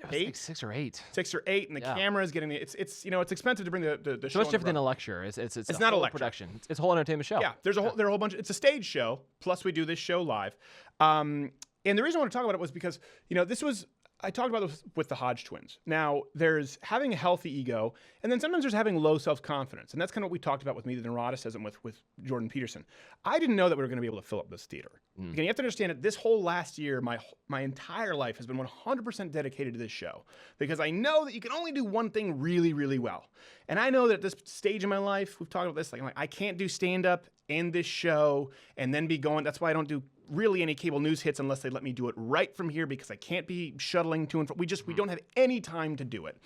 Speaker 5: It was like 6 or 8.
Speaker 4: 6 or 8, and the camera is getting it's expensive to bring the
Speaker 5: So
Speaker 4: show.
Speaker 5: much different than a lecture. It's
Speaker 4: not a
Speaker 5: whole
Speaker 4: lecture.
Speaker 5: production. It's a whole entertainment show.
Speaker 4: Yeah, there are a whole bunch. It's a stage show. Plus, we do this show live. And the reason I want to talk about it was because this was I talked about this with the Hodge Twins. Now, there's having a healthy ego, and then sometimes there's having low self-confidence. And that's kind of what we talked about with me, the neuroticism with Jordan Peterson. I didn't know that we were going to be able to fill up this theater. Again, you have to understand that this whole last year, my entire life has been 100% dedicated to this show, because I know that you can only do one thing really, really well. And I know that at this stage in my life, we've talked about this, like I can't do stand-up and this show and then be going. That's why I don't do really any cable news hits unless they let me do it right from here, because I can't be shuttling to and from. We don't have any time to do it.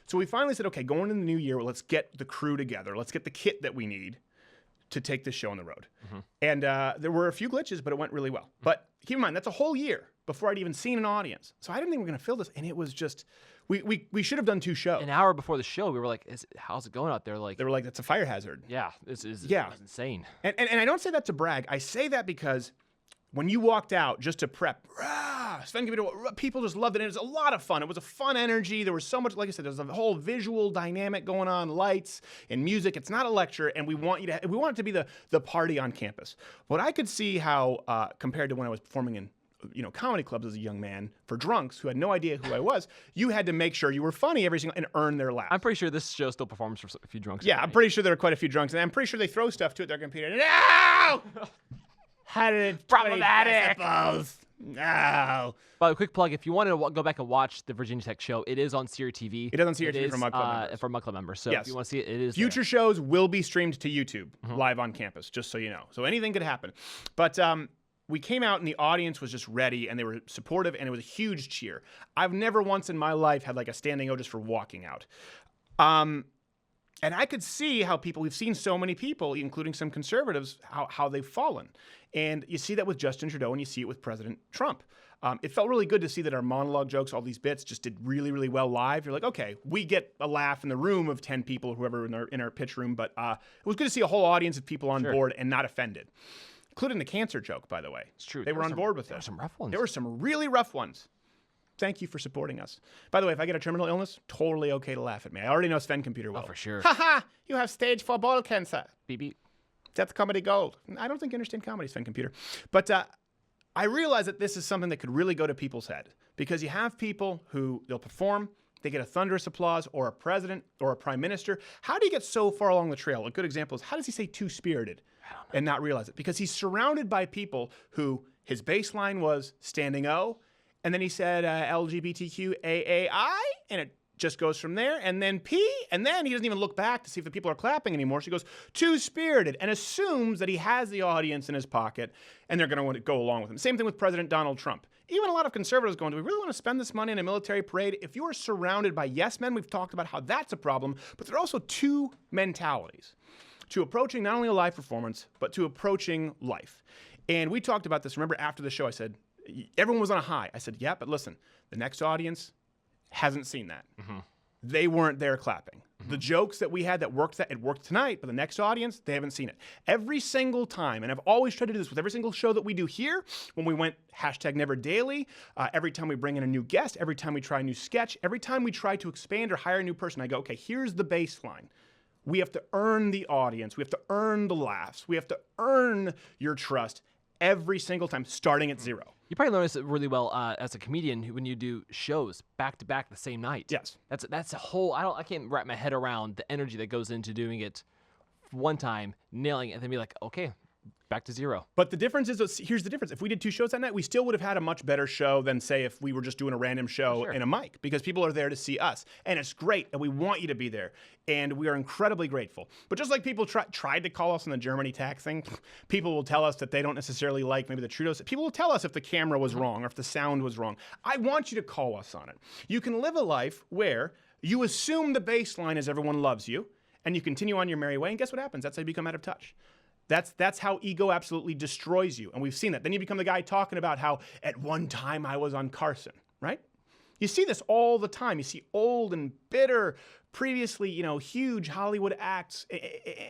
Speaker 4: So we finally said, okay, going into the new year, well, let's get the crew together. Let's get the kit that we need to take this show on the road. And there were a few glitches, but it went really well. But keep in mind, that's a whole year before I'd even seen an audience. So I didn't think we were going to fill this. And it was just, we should have done 2 shows.
Speaker 5: An hour before the show, we were like, how's it going out there? Like,
Speaker 4: they were like, that's a fire hazard.
Speaker 5: Yeah, this is insane.
Speaker 4: And I don't say that to brag. I say that because when you walked out just to prep, people just loved it. And it was a lot of fun. It was a fun energy. There was so much, like I said, there's a whole visual dynamic going on, lights and music. It's not a lecture, and we want it to be the party on campus. But I could see how, compared to when I was performing in comedy clubs as a young man for drunks who had no idea who I was, you had to make sure you were funny every single and earn their laugh.
Speaker 5: I'm pretty sure this show still performs for a few drunks.
Speaker 4: Yeah, I'm pretty sure there are quite a few drunks, and I'm pretty sure they throw stuff to it. Their computer. No! Had it
Speaker 5: problematic.
Speaker 4: No.
Speaker 5: By the way, quick plug: if you want to go back and watch the Virginia Tech show, it is on Sirius TV.
Speaker 4: It is on Sirius TV for Mug Club members.
Speaker 5: For Mug Club members. So
Speaker 4: yes.
Speaker 5: if you want to see it, it is.
Speaker 4: Future shows will be streamed to YouTube live on campus, just so you know. So anything could happen. But we came out and the audience was just ready and they were supportive and it was a huge cheer. I've never once in my life had like a standing O just for walking out. And I could see how we've seen so many people, including some conservatives, how they've fallen. And you see that with Justin Trudeau and you see it with President Trump. It felt really good to see that our monologue jokes, all these bits, just did really, really well live. You're like, okay, we get a laugh in the room of 10 people, whoever in our pitch room, but it was good to see a whole audience of people on board and not offended. Including the cancer joke, by the way.
Speaker 5: It's true.
Speaker 4: They were on board with it.
Speaker 5: There were some rough ones.
Speaker 4: There were some really rough ones. Thank you for supporting us. By the way, if I get a terminal illness, totally okay to laugh at me. I already know Sven Computer will.
Speaker 5: Oh, for sure.
Speaker 4: Ha! You have stage 4 bowel cancer.
Speaker 5: Beep, beep.
Speaker 4: That's comedy gold. I don't think you understand comedy, Sven Computer. But I realize that this is something that could really go to people's head. Because you have people who, they'll perform, they get a thunderous applause, or a president, or a prime minister. How do you get so far along the trail? A good example is, how does he say two-spirited and not realize it? Because he's surrounded by people who, his baseline was standing O, and then he said LGBTQAAI, and it just goes from there, and then P, and then he doesn't even look back to see if the people are clapping anymore. So he goes two-spirited and assumes that he has the audience in his pocket, and they're going to want to go along with him. Same thing with President Donald Trump. Even a lot of conservatives going, do we really want to spend this money on a military parade? If you are surrounded by yes men, we've talked about how that's a problem, but there are also 2 mentalities to approaching not only a live performance, but to approaching life. And we talked about this. Remember, after the show, I said, everyone was on a high. I said, yeah, but listen, the next audience hasn't seen that. They weren't there clapping. The jokes that we had it worked tonight, but the next audience, they haven't seen it. Every single time, and I've always tried to do this with every single show that we do here, when we went #NeverDaily, every time we bring in a new guest, every time we try a new sketch, every time we try to expand or hire a new person, I go, okay, here's the baseline. We have to earn the audience. We have to earn the laughs. We have to earn your trust every single time, starting at 0.
Speaker 5: You probably notice it really well as a comedian when you do shows back to back the same night.
Speaker 4: Yes,
Speaker 5: that's a whole. I can't wrap my head around the energy that goes into doing it one time, nailing it, and then be like, okay, back to 0.
Speaker 4: But the difference is, here's the difference. If we did 2 shows that night, we still would have had a much better show than, say, if we were just doing a random show in a mic, because people are there to see us. And it's great, and we want you to be there. And we are incredibly grateful. But just like people tried to call us on the Germany tax thing, people will tell us that they don't necessarily like maybe the Trudeau. People will tell us if the camera was wrong or if the sound was wrong. I want you to call us on it. You can live a life where you assume the baseline is everyone loves you, and you continue on your merry way, and guess what happens? That's how you become out of touch. That's how ego absolutely destroys you, and we've seen that. Then you become the guy talking about how at one time I was on Carson, right? You see this all the time. You see old and bitter, previously, huge Hollywood acts,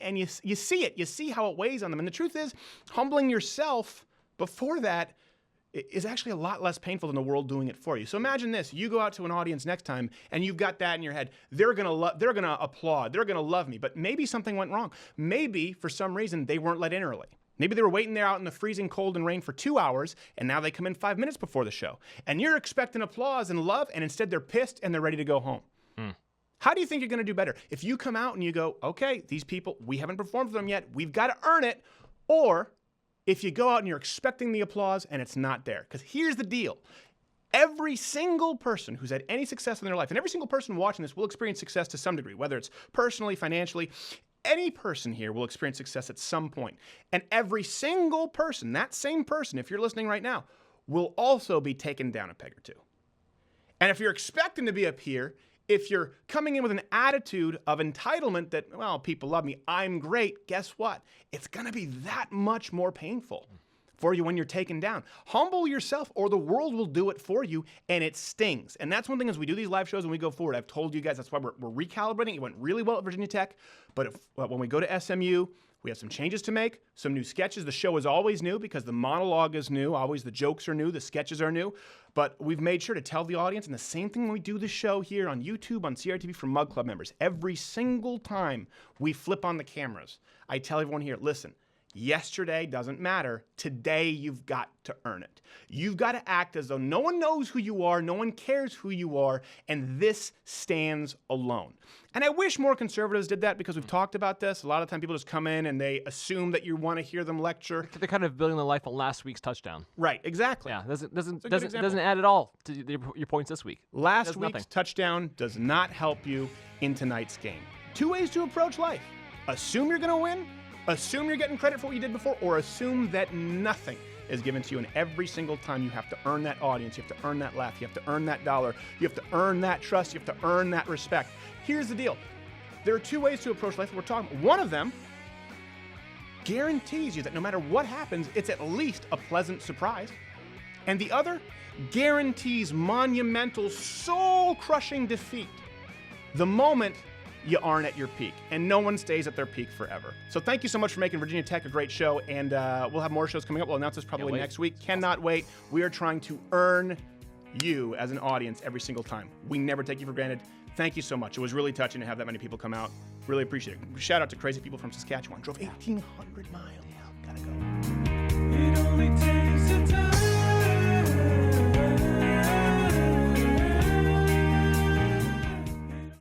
Speaker 4: and you see it. You see how it weighs on them. And the truth is, humbling yourself before that is actually a lot less painful than the world doing it for you. So imagine this. You go out to an audience next time, and you've got that in your head. They're gonna applaud. They're gonna love me. But maybe something went wrong. Maybe, for some reason, they weren't let in early. Maybe they were waiting there out in the freezing cold and rain for 2 hours, and now they come in 5 minutes before the show. And you're expecting applause and love, and instead they're pissed and they're ready to go home. How do you think you're going to do better? If you come out and you go, okay, these people, we haven't performed for them yet, we've got to earn it. Or if you go out and you're expecting the applause and it's not there. Because here's the deal. Every single person who's had any success in their life, and every single person watching this will experience success to some degree, whether it's personally, financially. Any person here will experience success at some point. And every single person, that same person, if you're listening right now, will also be taken down a peg or two. And if you're expecting to be up here, if you're coming in with an attitude of entitlement that, well, people love me, I'm great, guess what? It's going to be that much more painful for you when you're taken down. Humble yourself or the world will do it for you, and it stings. And that's one thing as we do these live shows and we go forward. I've told you guys that's why we're recalibrating. It went really well at Virginia Tech, but when we go to SMU, we have some changes to make, some new sketches. The show is always new because the monologue is new. Always the jokes are new, the sketches are new. But we've made sure to tell the audience, and the same thing when we do the show here on YouTube, on CRTV for Mug Club members. Every single time we flip on the cameras, I tell everyone here, listen, yesterday doesn't matter. Today, you've got to earn it. You've got to act as though no one knows who you are, no one cares who you are, and this stands alone. And I wish more conservatives did that because we've talked about this. A lot of time people just come in and they assume that you want to hear them lecture.
Speaker 5: They're kind of building their life on last week's touchdown.
Speaker 4: Right, exactly.
Speaker 5: Yeah, doesn't add at all to your points this week.
Speaker 4: Last week's touchdown does not help you in tonight's game. Two ways to approach life. Assume you're going to win. Assume you're getting credit for what you did before, or assume that nothing is given to you, and every single time you have to earn that audience, you have to earn that laugh, you have to earn that dollar, you have to earn that trust, you have to earn that respect. Here's the deal. There are two ways to approach life that we're talking about. One of them guarantees you that no matter what happens, it's at least a pleasant surprise. And the other guarantees monumental, soul-crushing defeat the moment you aren't at your peak, and no one stays at their peak forever. So thank you so much for making Virginia Tech a great show, and we'll have more shows coming up. We'll announce this probably next week. Cannot wait. We are trying to earn you as an audience every single time. We never take you for granted. Thank you so much. It was really touching to have that many people come out. Really appreciate it. Shout out to crazy people from Saskatchewan. Drove 1,800 miles. Gotta go. It only takes